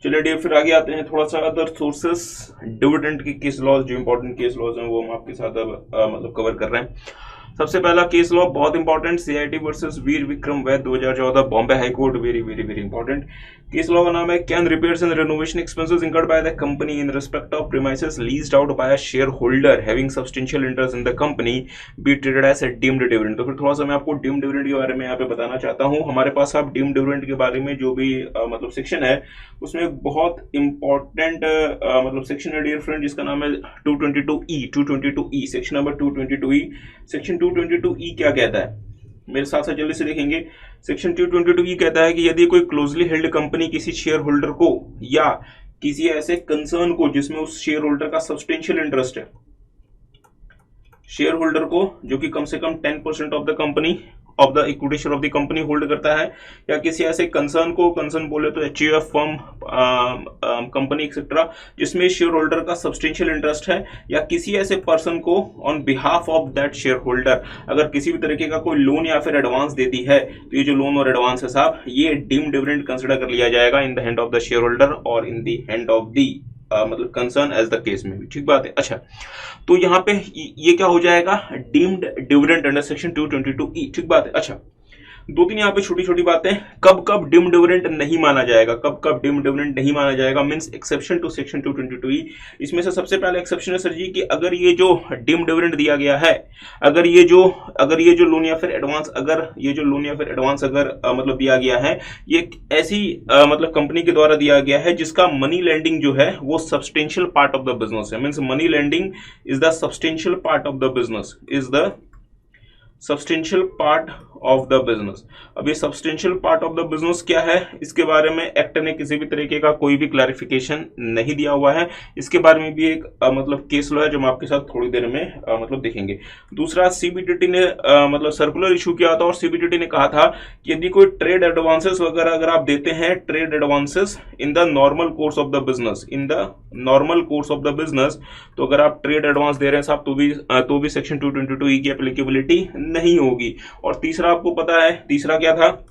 चलिए डी फिर आगे आते हैं थोड़ा सा अदर सोर्सेस डिविडेंड की केस लॉज, जो इंपॉर्टेंट केस लॉज हैं वो हम आपके साथ अब मतलब कवर कर रहे हैं। सबसे पहला केस लॉ बहुत important, CIT versus Veer Vikram Vaid 2014 Bombay high court, very very very important. Case law का नाम है can repairs and renovation expenses incurred by the company in respect of premises leased out by a share holder having substantial interest in the company be treated as a deemed dividend. तो फिर थोड़ा सा मैं आपको deemed dividend के बारे में यहाँ पे बताना चाहता हूँ। हमारे पास आप डीम्ड डिविडेंड के बारे में जो भी मतलब सेक्शन है उसमें बहुत इंपॉर्टेंट मतलब सेक्शन है डियर फ्रेंड, जिसका नाम है 222E section number 222E। Section 222E क्या कहता है, मेरे साथ साथ जल्दी से देखेंगे। सेक्शन 222E कहता है कि यदि कोई क्लोजली हेल्ड कंपनी किसी शेयर होल्डर को या किसी ऐसे कंसर्न को जिसमें उस शेयर होल्डर का सब्सटेंशियल इंटरेस्ट है, शेयर होल्डर को जो कि कम से कम 10% of the company of the equity share of the company hold करता है, या किसी ऐसे कंसर्न को, कंसर्न बोले तो एचयूएफ फर्म, कंपनी एक्सेट्रा, जिसमें शेयर होल्डर का सब्सटेंशियल इंटरेस्ट है, या किसी ऐसे पर्सन को on behalf of that share holder अगर किसी भी तरीके का कोई लोन या फिर एडवांस देती है, तो ये जो लोन और एडवांस है साहब, ये डीम्ड डिविडेंड कंसिडर कर लिया जाएगा in the hand of the share holder और in the hand of the मतलब कंसर्न एज द केस में भी। ठीक बात है। अच्छा, तो यहाँ पे ये क्या हो जाएगा, deemed dividend under section 222E। ठीक बात है। अच्छा, दो तीन यहाँ पे छोटी छोटी बातें, कब कब डीम्ड डिविडेंड नहीं माना जाएगा, कब कब डीम्ड डिविडेंड नहीं माना जाएगा, means exception to section 222E। इसमें से सबसे पहले एक्सेप्शन है सर जी कि अगर ये जो डीम्ड डिविडेंड दिया गया है, अगर ये जो लोन या फिर एडवांस, अगर ये जो लोन या फिर एडवांस अगर मतलब दिया गया है, ये ऐसी मतलब कंपनी के द्वारा दिया गया है जिसका मनी लेंडिंग जो है वो substantial part of the business है, means money lending is the substantial part of the business, is the substantial part of the business. अब ये substantial part of the business क्या है, इसके बारे में एक्ट ने किसी भी तरीके का कोई भी क्लैरिफिकेशन नहीं दिया हुआ है। इसके बारे में भी एक मतलब केस लॉ है जो हम आपके साथ थोड़ी देर में मतलब देखेंगे। दूसरा, सीबीडीटी ने मतलब सर्कुलर इशू किया था और सीबीडीटी ने कहा था कि यदि कोई ट्रेड एडवांसेस वगैरह अगर आप देते हैं, trade advances in the normal course of the business, in the normal course of the business, तो अगर आप ट्रेड एडवांस दे रहे हैं साहब तो भी सेक्शन 222E की एप्लीकेबिलिटी नहीं होगी। और तीसरा आपको पता है, तीसरा क्या था,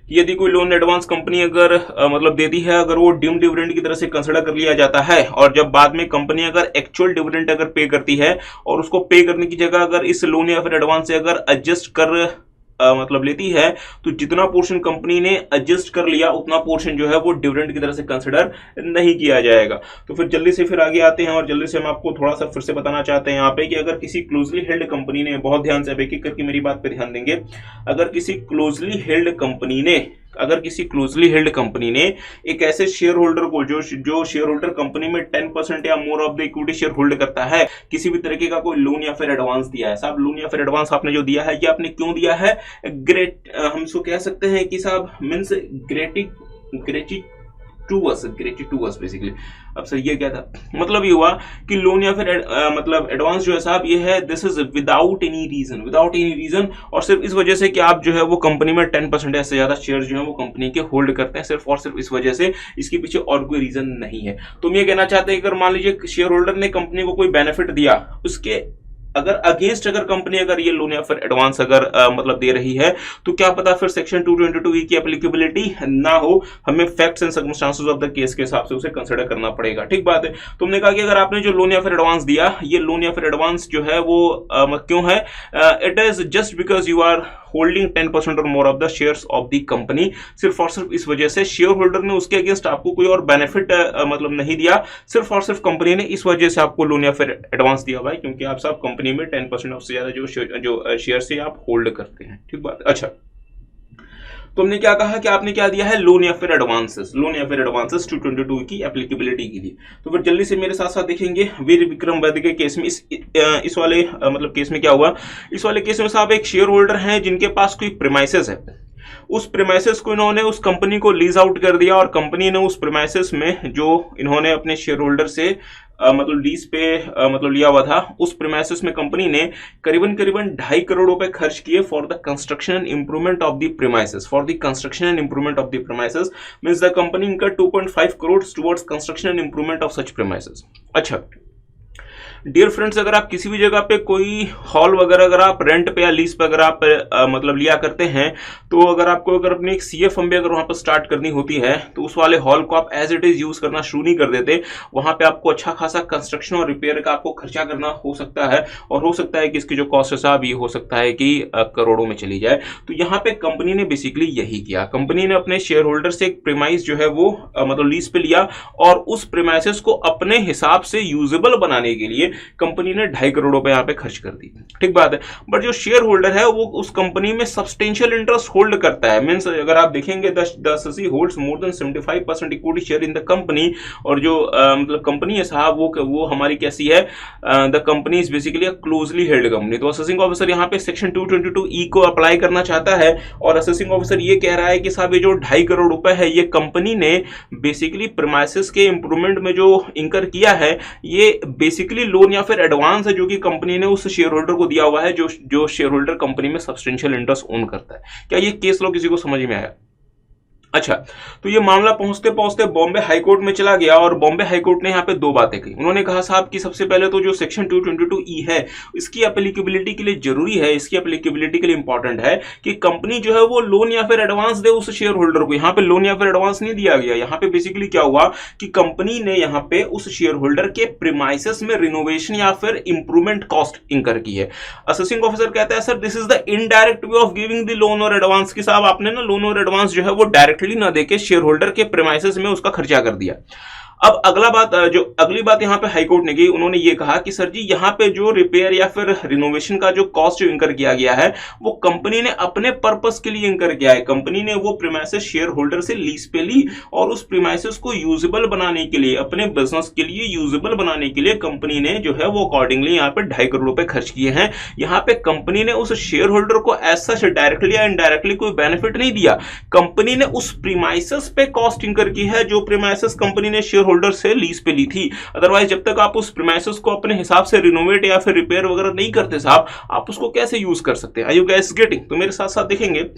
यदि कोई लोन एडवांस कंपनी अगर मतलब देती है, अगर वो डीम्ड डिविडेंड की तरह से कंसिडर कर लिया जाता है, और जब बाद में कंपनी अगर एक्चुअल डिविडेंड अगर पे करती है और उसको पे करने की जगह अगर इस लोन या फिर एडवांस से अगर एडजस्ट कर मतलब लेती है, तो जितना पोर्शन कंपनी ने एडजस्ट कर लिया उतना पोर्शन जो है वो डिविडेंड की तरह से कंसिडर नहीं किया जाएगा। तो फिर जल्दी से फिर आगे आते हैं और जल्दी से हम आपको थोड़ा सा फिर से बताना चाहते हैं यहाँ पे कि अगर किसी क्लोजली हेल्ड कंपनी ने, बहुत ध्यान से एक एक करके मेरी बात पे ध्यान देंगे, अगर किसी क्लोजली हेल्ड कंपनी ने एक ऐसे शेयर होल्डर को जो शेयर होल्डर कंपनी में 10% या मोर of the equity share hold करता है, किसी भी तरीके का कोई लोन या फिर एडवांस दिया है, साहब लोन या फिर एडवांस आपने जो दिया है ये आपने क्यों दिया है, हम इसको कह सकते हैं कि साहब मींस ग्रेटिटुअस बेसिकली। अब सर ये क्या था, मतलब ये हुआ कि लोन या फिर मतलब एडवांस जो है साहब ये है, this is without any reason, और सिर्फ इस वजह से कि आप जो है वो कंपनी में 10% या से ज्यादा शेयर जो है वो कंपनी के होल्ड करते हैं, सिर्फ और सिर्फ इस वजह से, इसके पीछे और कोई रीजन नहीं है। तो हम ये कहना चाहते हैं, अगर मान लीजिए शेयर होल्डर ने कंपनी को कोई बेनिफिट दिया, उसके अगर अगेंस्ट अगर कंपनी अगर ये लोन या फिर एडवांस अगर मतलब दे रही है, तो क्या पता फिर सेक्शन 222E की एप्लीकेबिलिटी ना हो, हमें facts and circumstances of the case के हिसाब से उसे कंसीडर करना पड़ेगा। ठीक बात है। तुमने कहा कि अगर आपने जो लोन या फिर एडवांस दिया, ये लोन या फिर एडवांस जो है वो क्यों है, it is just because you are holding 10% और more of the shares of the company, सिर्फ और सिर्फ इस वजह से शेयर होल्डर ने उसके अगेंस्ट आपको कोई और बेनिफिट मतलब नहीं दिया, सिर्फ और सिर्फ कंपनी ने इस वजह से आपको लोन या फिर एडवांस दिया हुआ है क्योंकि आप सब कंपनी में 10% से ज्यादा जो शेयर से आप होल्ड करते हैं। ठीक बात। अच्छा, तो हमने क्या कहा कि आपने क्या दिया है, लोन या फिर एडवांसेस 222 की एप्लीकेबिलिटी के लिए। तो फिर जल्दी से मेरे साथ साथ देखेंगे वीर विक्रम वैद के केस में, इस वाले मतलब केस में क्या हुआ, इस वाले केस में साहब एक शेयर होल्डर हैं जिनके पास कोई प्रीमाइसेस है, उस प्रीमाइसेस को इन्होंने उस कंपनी को लीज आउट कर दिया और कंपनी ने उस प्रीमाइसेस में जो इन्होंने अपने शेयर होल्डर से मतलब लीज पे मतलब लिया हुआ था, उस प्रीमाइसेस में कंपनी ने करीबन 2.5 करोड़ रुपए खर्च किए for the construction and improvement of the premises, means the company इनका 2.5 crore towards construction and improvement of such premises. अच्छा, डियर फ्रेंड्स, अगर आप किसी भी जगह पे कोई हॉल वगैरह अगर आप रेंट पे या लीज पे अगर आप मतलब लिया करते हैं, तो अगर अपनी एक CFM भी अगर वहां पर स्टार्ट करनी होती है तो उस वाले हॉल को आप एज इट इज यूज करना शुरू नहीं कर देते। वहां पे आपको अच्छा खासा कंस्ट्रक्शन और रिपेयर का आपको खर्चा करना हो सकता है, और हो सकता है कि इसकी जो कॉस्ट है साहब ये हो सकता है कि करोड़ों में चली जाए। तो यहाँ पे कंपनी ने बेसिकली यही किया, कंपनी ने अपने शेयर होल्डर से एक प्रीमाइस जो है वो मतलब लीज पे लिया, और उस प्रीमाइसेस को अपने हिसाब से यूजेबल बनाने के लिए कंपनी ने 2.5 करोड़ रुपए यहाँ पे खर्च कर दी। ठीक बात है। बट जो शेयर होल्डर है वो उस कंपनी में सब्सटेंशियल इंटरेस्ट होल्ड करता है। मींस अगर आप देखेंगे the assessee holds more than 75% equity share in the company, और जो मतलब कंपनी है साहब वो हमारी कैसी है, the company is basically a closely held company. तो असेसिंग ऑफिसर यहाँ पे सेक्शन 222E को अप्लाई करना चाहता है, और असेसिंग ऑफिसर ये कह रहा है कि साहब ये जो 2.5 करोड़ रुपए है ये कंपनी ने बेसिकली प्रीमाइसेस के इंप्रूवमेंट में जो इंकर किया है, ये बेसिकली लोन या फिर एडवांस है जो कि कंपनी ने उस शेयर होल्डर को दिया हुआ है, जो शेयर होल्डर कंपनी में सब्सटेंशियल इंटरेस्ट ओन करता है। क्या ये केस लॉ किसी को समझ में आया? अच्छा, तो ये मामला पहुंचते पहुंचते बॉम्बे हाईकोर्ट में चला गया, और बॉम्बे हाईकोर्ट ने यहाँ पे 2 बातें कही। उन्होंने कहा साहब कि सबसे पहले तो जो सेक्शन 222E है इसकी एप्लीकेबिलिटी के लिए जरूरी है, इसकी एप्लीकेबिलिटी के लिए इंपॉर्टेंट है कि कंपनी जो है वो लोन या फिर एडवांस दे उस शेयर होल्डर को। यहाँ पे लोन या फिर एडवांस नहीं दिया गया, यहाँ पे बेसिकली क्या हुआ कि कंपनी ने यहाँ पे उस शेयर होल्डर के प्रीमाइसेस में रिनोवेशन या फिर इंप्रूवमेंट कॉस्ट इंकर की है। असेसिंग ऑफिसर कहता है sir this is the indirect way of giving the loan और एडवांस, की साहब आपने ना लोन और एडवांस जो है वो डायरेक्ट ना देके शेयर होल्डर के प्रीमाइसेस में उसका खर्चा कर दिया। अब अगली बात यहां पे हाईकोर्ट ने की, उन्होंने ये कहा कि सर जी यहां पे जो रिपेयर या फिर रिनोवेशन का जो कॉस्ट जो इंकर किया गया है वो कंपनी ने अपने पर्पस के लिए इंकर किया है। कंपनी ने वो प्रीमाइसेस शेयर होल्डर से लीज पे ली, और उस प्रीमाइसेस को यूजेबल बनाने के लिए, अपने बिजनेस के लिए यूजेबल बनाने के लिए कंपनी ने जो है वो अकॉर्डिंगली यहाँ पे 2.5 करोड़ रुपए खर्च किए हैं। यहाँ पे कंपनी ने उस शेयर होल्डर को एज सच डायरेक्टली या इनडायरेक्टली कोई बेनिफिट नहीं दिया, कंपनी ने उस प्रीमाइसेस पे कॉस्ट इंकर की है जो प्रीमाइसेस कंपनी ने शेयर होल्डर से लीज पे ली थी। अदरवाइज जब तक आप उस प्रीमाइसेस को अपने हिसाब से रिनोवेट या फिर रिपेयर वगैरह नहीं करते साहब, आप उसको कैसे यूज कर सकते हैं? Are you guys getting? तो मेरे साथ साथ देखेंगे,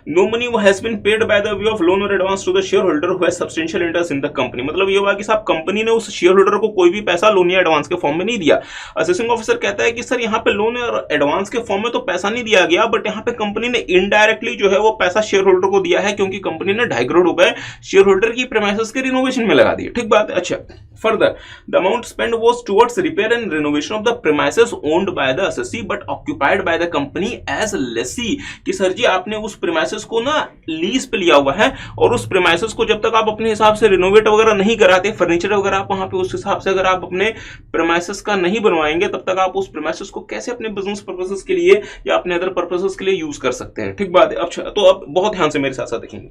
no money has been paid by the way of loan or advance to the shareholder who has substantial interest in the company। मतलब ये हुआ कि साहब कंपनी ने उस शेयर होल्डर को कोई भी पैसा लोन या एडवांस के फॉर्म में नहीं दिया। असेसिंग ऑफिसर कहता है कि सर यहाँ पे लोन और एडवांस के फॉर्म में तो पैसा नहीं दिया गया, बट यहाँ पे कंपनी ने इनडायरेक्टली जो है वो पैसा शेयर होल्डर को दिया है, क्योंकि कंपनी ने 2.5 करोड़ रुपए शेयर होल्डर की प्रीमाइसेस के रिनोवेशन में लगा दिए। ठीक बात है। अच्छा, further the amount spend was towards repair and renovation of the premises owned by the assessee but occupied by the company as lessee. कि सर जी आपने उस प्रीमाइसेस को ना लीज पे लिया हुआ है, और उस प्रीमाइसेस को जब तक आप अपने हिसाब से रिनोवेट वगैरह नहीं कराते, फर्नीचर वगैरह आप वहां पे उस हिसाब से अगर आप अपने प्रीमाइसेस का नहीं बनवाएंगे, तब तक आप उस प्रीमाइसेस को कैसे अपने बिजनेस पर्पसेस के लिए या अपने अदर पर्पसेस के लिए यूज कर सकते हैं। ठीक बात है। अच्छा, तो अब बहुत ध्यान से मेरे साथ साथ देखेंगे,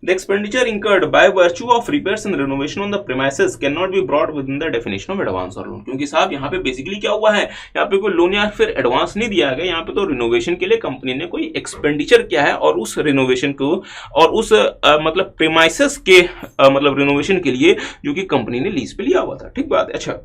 The expenditure incurred by virtue of repairs and renovation on the premises cannot be brought within the definition of advance or loan। क्योंकि साहब यहाँ पे बेसिकली क्या हुआ है, यहाँ पे कोई लोन या फिर एडवांस नहीं दिया गया, यहाँ पे तो रिनोवेशन के लिए कंपनी ने कोई एक्सपेंडिचर किया है, और उस रिनोवेशन को और उस मतलब प्रीमाइसेस के मतलब रिनोवेशन के लिए जो कि कंपनी ने लीज पे लिया हुआ था। ठीक बात है। अच्छा,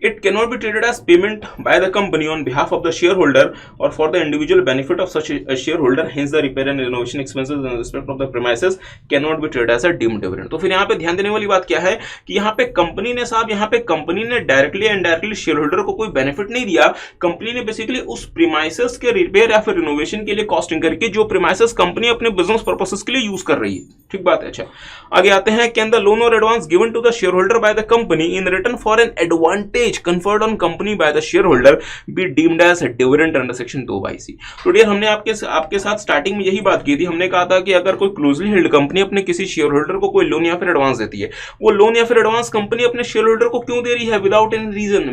it cannot be treated as payment by the company on behalf of the shareholder or for the individual benefit of such a shareholder, hence the repair and renovation expenses in respect of the premises cannot be treated as a deemed dividend। तो फिर यहाँ पे ध्यान देने वाली बात क्या है कि यहाँ पे कंपनी ने साहब, यहाँ पे कंपनी ने डायरेक्टली या इनडायरेक्टली शेयर होल्डर को कोई बेनिफिट नहीं दिया। कंपनी ने बेसिकली उस प्रीमाइसेस के रिपेयर या फिर रिनोवेशन के लिए कॉस्टिंग करके जो प्रीमाइसेस कंपनी अपने बिजनेस पर्पसेस के लिए यूज कर रही है। ठीक बात है। अच्छा, आगे आते हैं, कैन द लोन और advance given to the share holder by the company in return for an advantage conferred on company by the shareholder be deemed as dividend under section 2(c)। तो डियर, हमने आपके साथ starting में यही बात की थी। हमने कहा था कि अगर कोई क्लोजली हेल्ड कंपनी अपने किसी शेयर होल्डर को कोई लोन या फिर एडवांस देती है, वो लोन या फिर एडवांस कंपनी अपने शेयर होल्डर को क्यों दे रही है विदाउट एनी रीजन,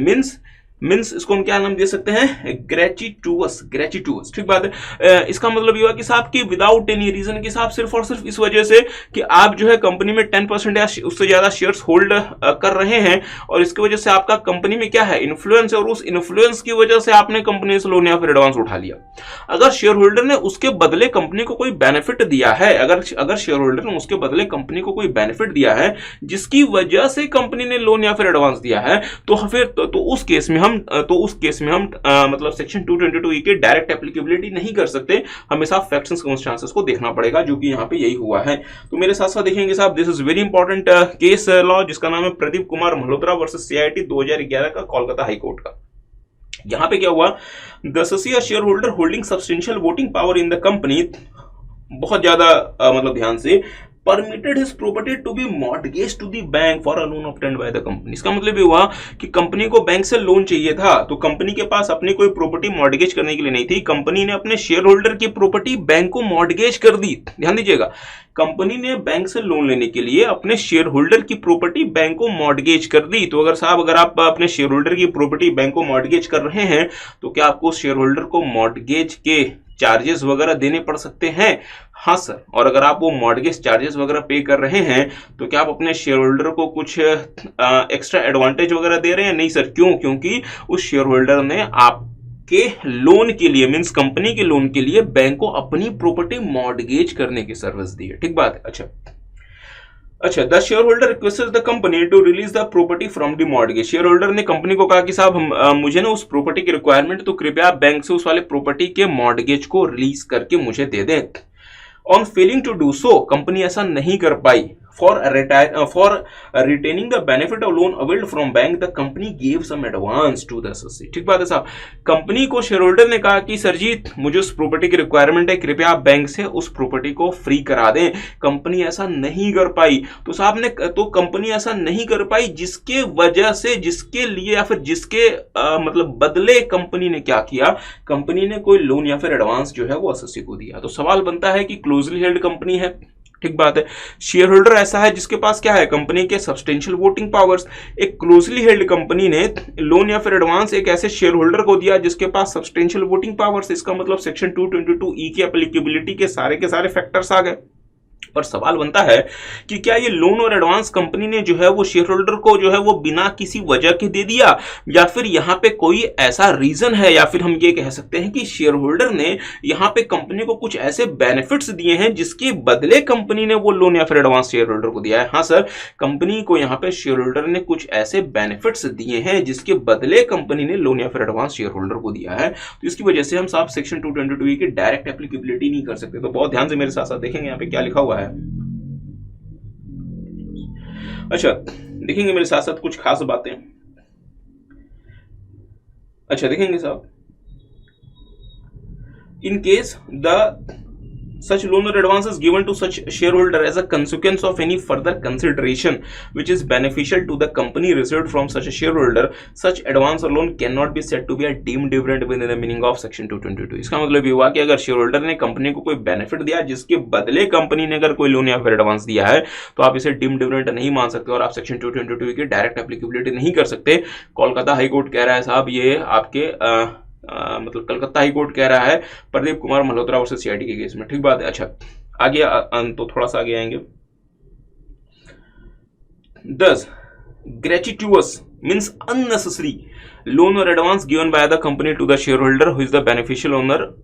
मीन्स इसको हम क्या नाम दे सकते हैं, ग्रेचुटोस। ठीक बात है। इसका मतलब ये हुआ कि साहब की विदाउट एनी रीजन के साहब सिर्फ और सिर्फ इस वजह से कि आप जो है कंपनी में 10% या उससे ज्यादा शेयर्स होल्ड कर रहे हैं, और इसकी वजह से आपका कंपनी में क्या है, इन्फ्लुएंस है, और उस इन्फ्लुएंस की वजह से आपने कंपनी से लोन या फिर एडवांस उठा लिया। अगर शेयर होल्डर ने उसके बदले कंपनी को कोई बेनिफिट दिया है, अगर शेयर होल्डर ने उसके बदले कंपनी को कोई बेनिफिट दिया है जिसकी वजह से कंपनी ने लोन या फिर एडवांस दिया है, तो फिर तो उस केस में तो उस केस में हम मतलब सेक्शन 222E के डायरेक्ट एप्लीकेबिलिटी नहीं कर सकते, हमेशा फैक्ट्स एंड सर्कमस्टेंसेस को देखना पड़ेगा, जो कि यहाँ पे यही हुआ है। तो मेरे साथ साथ देखेंगे साहब, this is very important case law जिसका नाम है प्रदीप कुमार मल्होत्रा वर्सेस CIT 2011 का, कोलकाता हाई कोर्ट का। यहाँ पे क्या हुआ, the share holder holding substantial voting power in the company, बहुत ज्यादा मतलब ध्यान से, permitted his property to be mortgaged to the bank for a loan obtained by the company। इसका मतलब ये हुआ कि कंपनी को बैंक से लोन चाहिए था, तो कंपनी के पास अपनी कोई प्रॉपर्टी मॉर्गेज करने के लिए नहीं थी, कंपनी ने अपने शेयर होल्डर की प्रॉपर्टी बैंक को मॉर्गेज कर दी। ध्यान दीजिएगा, कंपनी ने बैंक से लोन लेने के लिए अपने शेयर होल्डर की प्रॉपर्टी बैंक को मॉर्गेज कर दी। तो अगर साहब, अगर आप अपने शेयर होल्डर की प्रॉपर्टी बैंक को मॉर्गेज कर रहे हैं, तो क्या आपको शेयर होल्डर को मॉर्गेज के चार्जेस वगैरह देने पड़ सकते हैं? हाँ सर। और अगर आप वो मॉर्गेज चार्जेस वगैरह पे कर रहे हैं, तो क्या आप अपने शेयर होल्डर को कुछ एक्स्ट्रा एडवांटेज वगैरह दे रहे हैं? नहीं सर। क्यों? क्योंकि उस शेयर होल्डर ने आपके लोन के लिए, मींस कंपनी के लोन के लिए, बैंक को अपनी प्रॉपर्टी मॉर्गेज करने की सर्विस दी है। ठीक बात है। अच्छा, the share holder requested the company to release the property from the mortgage. Shareholder ने कंपनी को कहा कि साहब, मुझे ना उस प्रॉपर्टी की रिक्वायरमेंट, तो कृपया बैंक से उस वाले प्रॉपर्टी के मॉर्गेज को रिलीज करके मुझे दे दें। On failing to do so, company ऐसा नहीं कर पाई, for retaining the benefit of loan availed from bank, the company gave some advance to the associate. ठीक बात है साहब। कंपनी को शेयर होल्डर ने कहा कि सर जी, मुझे उस प्रॉपर्टी की रिक्वायरमेंट है, कृपया आप बैंक से उस प्रॉपर्टी को फ्री करा दें। कंपनी ऐसा नहीं कर पाई, तो साहब ने, तो कंपनी ऐसा नहीं कर पाई जिसके वजह से, जिसके लिए या फिर जिसके मतलब बदले कंपनी ने क्या किया, कंपनी ने कोई लोन या फिर एडवांस जो है वो एसोसिएट को दिया। तो सवाल बनता है कि क्लोजली हेल्ड कंपनी है, ठीक बात है, शेयर होल्डर ऐसा है जिसके पास क्या है, कंपनी के सब्सटेंशियल वोटिंग पावर्स। एक क्लोजली हेल्ड कंपनी ने लोन या फिर एडवांस एक ऐसे शेयर होल्डर को दिया जिसके पास सब्सटेंशियल वोटिंग पावर्स। इसका मतलब सेक्शन 222E की एप्लीकेबिलिटी के सारे फैक्टर्स आ गए। पर सवाल बनता है कि क्या ये लोन और एडवांस कंपनी ने जो है वो शेयर होल्डर को जो है वो बिना किसी वजह के दे दिया, या फिर यहां पे कोई ऐसा रीजन है, या फिर हम ये कह सकते हैं कि शेयर होल्डर ने यहां पे कंपनी को कुछ ऐसे बेनिफिट्स दिए हैं जिसके बदले कंपनी ने वो लोन या फिर एडवांस शेयर होल्डर को दिया है। हाँ सर, कंपनी को यहां पे शेयर होल्डर ने कुछ ऐसे बेनिफिट्स दिए हैं जिसके बदले कंपनी ने लोन या फिर एडवांस शेयर होल्डर को दिया है। तो इसकी वजह से हम साहब सेक्शन 222E की डायरेक्ट एप्लीकेबिलिटी नहीं कर सकते। तो बहुत ध्यान से मेरे साथ साथ देखेंगे यहाँ पे क्या लिखा हुआ है। अच्छा, देखेंगे मेरे साथ साथ कुछ खास बातें। अच्छा, देखेंगे साहब, in case the such loan or advance is given to such shareholder as a consequence of any further consideration which is beneficial to the company received from such a shareholder, such advance or loan cannot be said to be a deemed dividend within the meaning of section 222। इसका मतलब ये हुआ कि अगर share holder ने company को कोई benefit दिया जिसके बदले कंपनी ने अगर कोई लोन या फिर एडवांस दिया है, तो आप इसे डीम्ड डिविडेंड नहीं मान सकते और आप सेक्शन 222 की डायरेक्ट एप्लीकेबिलिटी नहीं कर सकते। कोलकाता हाई कोर्ट कह रहा है साहब, ये आपके मतलब कलकत्ता हाई कोर्ट कह रहा है प्रदीप कुमार मल्होत्रा वर्सेस CIT के केस में। ठीक बात है। अच्छा, आगे तो थोड़ा सा आगे आएंगे। Thus, gratuitous means unnecessary loan or advance given by the company to the shareholder who is the beneficial owner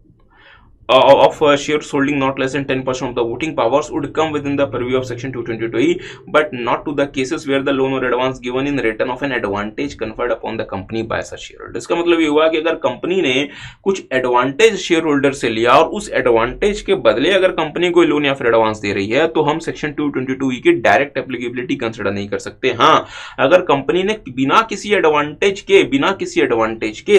of shares holding not less than 10% of the voting powers would come within the purview of section 222E, but not to the cases where the loan or advance given in return of an advantage conferred upon the company by such shareholder। इसका मतलब ये हुआ कि अगर company ने कुछ advantage share holder से लिया और उस एडवांटेज के बदले अगर कंपनी कोई लोन या फिर एडवांस दे रही है, तो हम सेक्शन 222E की डायरेक्ट एप्लीकेबिलिटी कंसिडर नहीं कर सकते। हाँ, अगर कंपनी ने बिना किसी एडवांटेज के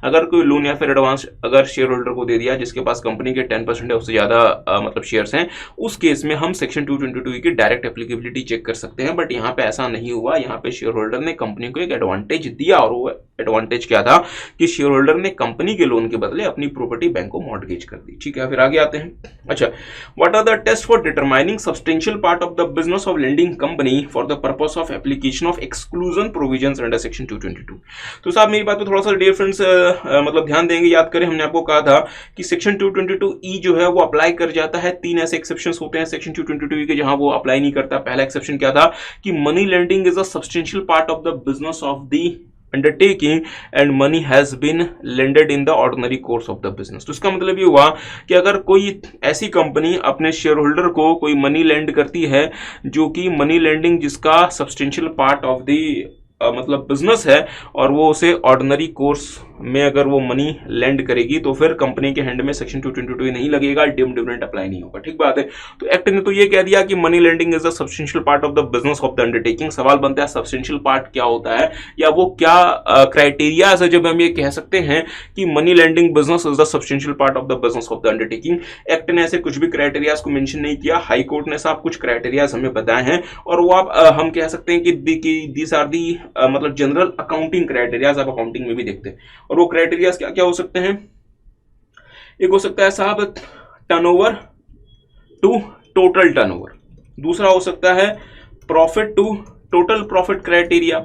अगर कोई लोन या फिर एडवांस अगर शेयर होल्डर को दे दिया जिसके पास कंपनी के 10% है उससे ज्यादा मतलब शेयर्स हैं, उस केस में हम सेक्शन 222 की डायरेक्ट एप्लीकेबिलिटी चेक कर सकते हैं। बट यहाँ पे ऐसा नहीं हुआ। यहाँ पे शेयर होल्डर ने कंपनी को एक एडवांटेज दिया और वो एडवांटेज क्या था कि शेयर होल्डर ने कंपनी के लोन के बदले अपनी प्रॉपर्टी बैंक को मॉर्गेज कर दी। ठीक है, फिर आगे आते हैं। अच्छा, what are the test for determining substantial part of the business of lending company for the purpose of application of exclusion provisions under section 222। तो साहब मेरी बात पे थोड़ा सा डियर फ्रेंड्स मतलब ध्यान देंगे, याद करें हमने आपको कहा था कि सेक्शन 222E जो है वो अप्लाई कर जाता है। 3 ऐसे एक्सेप्शंस होते हैं सेक्शन 222E के जहां वो अप्लाई नहीं करता। पहला एक्सेप्शन क्या था कि money lending is a substantial part of the business of the undertaking and money has been lended in the ordinary course of the business. तो इसका मतलब ये हुआ कि अगर कोई ऐसी कंपनी अपने शेयर होल्डर को कोई मनी लेंड करती है जो कि मनी लेंडिंग जिसका सब्सटेंशियल पार्ट ऑफ द मतलब बिजनेस है और वो उसे ऑर्डिनरी कोर्स में अगर वो मनी लैंड करेगी तो फिर कंपनी के हैंड में सेक्शन 222 नहीं लगेगा, डिविडेंड अप्लाई नहीं होगा। ठीक बात है। तो एक्ट ने तो ये कह दिया कि money lending is a substantial part of the business of the undertaking. सवाल बनता है सब्सटेंशियल पार्ट क्या होता है, या वो क्या क्राइटेरियाज है जब हम ये कह सकते हैं कि money lending business is the substantial part of the business of the undertaking. Act ने ऐसे कुछ भी क्राइटेरियाज को मेंशन नहीं किया, हाई कोर्ट ने साहब कुछ क्राइटेरियाज हमें बताए हैं और वो आप हम कह सकते हैं कि दीज आर दी मतलब जनरल अकाउंटिंग क्राइटेरियाज, आप अकाउंटिंग में भी देखते हैं। और वो क्राइटेरियाज क्या क्या हो सकते हैं? एक हो सकता है साहब टर्नओवर टू टोटल टर्नओवर, दूसरा हो सकता है profit to total profit criteria,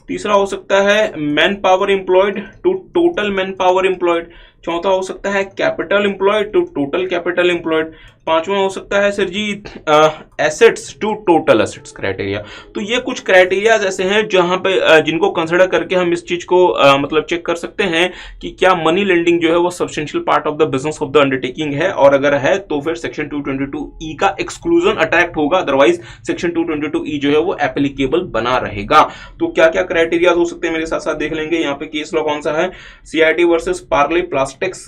तीसरा हो सकता है manpower employed to total man power employed, चौथा हो सकता है capital employed to total capital employed, पांचवा हो सकता है sir ji assets to total assets criteria. तो ये कुछ क्राइटेरियाज ऐसे हैं जहां पे जिनको कंसिडर करके हम इस चीज को मतलब चेक कर सकते हैं कि क्या मनी लेंडिंग जो है वो substantial part of the business of the undertaking है, और अगर है तो फिर सेक्शन 222E का एक्सक्लूजन अट्रैक्ट होगा, अदरवाइज सेक्शन 222E जो है वो एप्लीकेबल बना रहेगा। तो क्या क्या क्राइटेरियाज हो सकते हैं मेरे साथ साथ देख लेंगे। यहाँ पे केस लॉ कौन सा है? CIT versus Parle plastics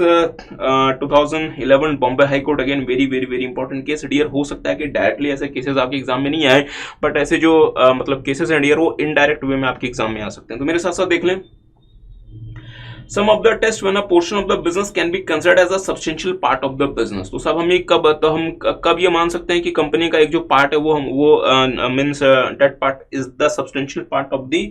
2011 Bombay high court, again very very very important case dear. हो सकता है कि डायरेक्टली ऐसे केसेस आपके एग्जाम में नहीं आए, बट ऐसे जो मतलब केसेस हैं डियर वो इनडायरेक्ट वे में आपके एग्जाम में आ सकते हैं। तो मेरे साथ साथ देख लें। Some of the test when a portion of the business can be considered as a substantial part of the business। तो सब हम कब ये मान सकते हैं कि कंपनी का एक जो पार्ट है वो means that part is the substantial part of the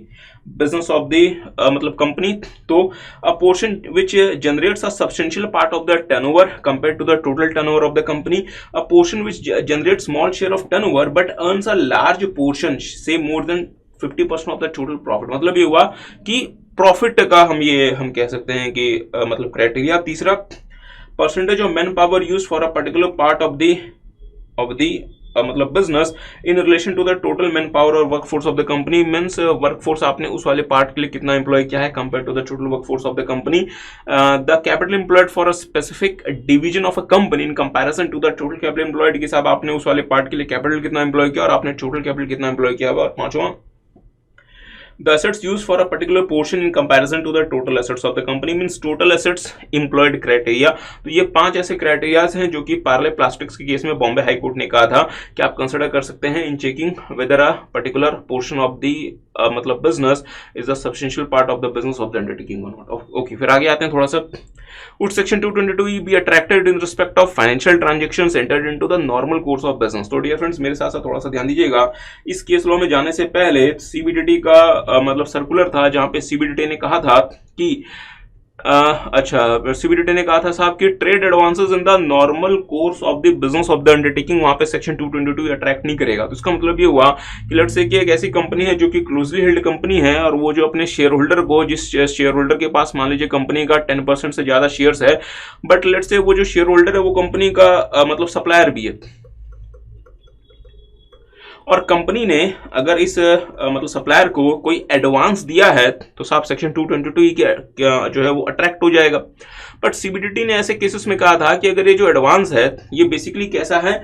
business of the मतलब company। तो a portion which generates a substantial part of the turnover compared to the total turnover of the company, a portion which generates small share of turnover but earns a large portion, say more than 50% of the total profit। मतलब ये हुआ कि profit का हम कह सकते हैं कि मतलब क्राइटेरिया। तीसरा percentage of man power use for a particular part of the मतलब business in relation to the total man power और workforce of the company. Means workforce आपने उस वाले पार्ट के लिए कितना एम्प्लॉय किया है compare to the total workforce of the company. The capital employed for a specific division of a company in comparison to the total capital employed के साथ आपने उस वाले पार्ट के लिए कैपिटल कितना एम्प्लॉय किया और आपने टोटल कैपिटल कितना एम्प्लॉय किया। पांचवा the assets used for a particular portion in comparison to the total assets of the company, means total assets employed criteria। तो ये 5 ऐसे क्राइटेरियाज हैं जो कि पार्ले प्लास्टिक्स के केस में बॉम्बे हाई कोर्ट ने कहा था कि आप कंसिडर कर सकते हैं in checking whether a particular portion of the मतलब business is the substantial part of the business of the undertaking or not. Okay, फिर आगे आते हैं थोड़ा सा। Would section 222E be attracted in respect of financial transactions entered into the normal course of business? तो dear friends मेरे साथ साथ थोड़ा सा ध्यान दीजिएगा। इस केस लॉ में जाने से पहले CBDT का मतलब सर्कुलर था जहां पे CBDT ने कहा था कि CBDT ने कहा था साहब कि trade advances in the normal course of the business of the undertaking वहां पे सेक्शन 222 अट्रैक्ट नहीं करेगा। तो इसका मतलब ये हुआ कि लेट्स से कि एक ऐसी कंपनी है जो कि क्लोजली हेल्ड कंपनी है और वो जो अपने शेयर होल्डर को, जिस शेयर होल्डर के पास मान लीजिए कंपनी का 10% से ज्यादा शेयर्स है, बट लेट्स से वो जो शेयर होल्डर है वो कंपनी का मतलब सप्लायर भी है, और कंपनी ने अगर इस मतलब सप्लायर को कोई एडवांस दिया है तो साहब सेक्शन 222 जो है वो अट्रैक्ट हो जाएगा। बट CBDT ने ऐसे केसेस में कहा था कि अगर ये जो एडवांस है ये बेसिकली कैसा है,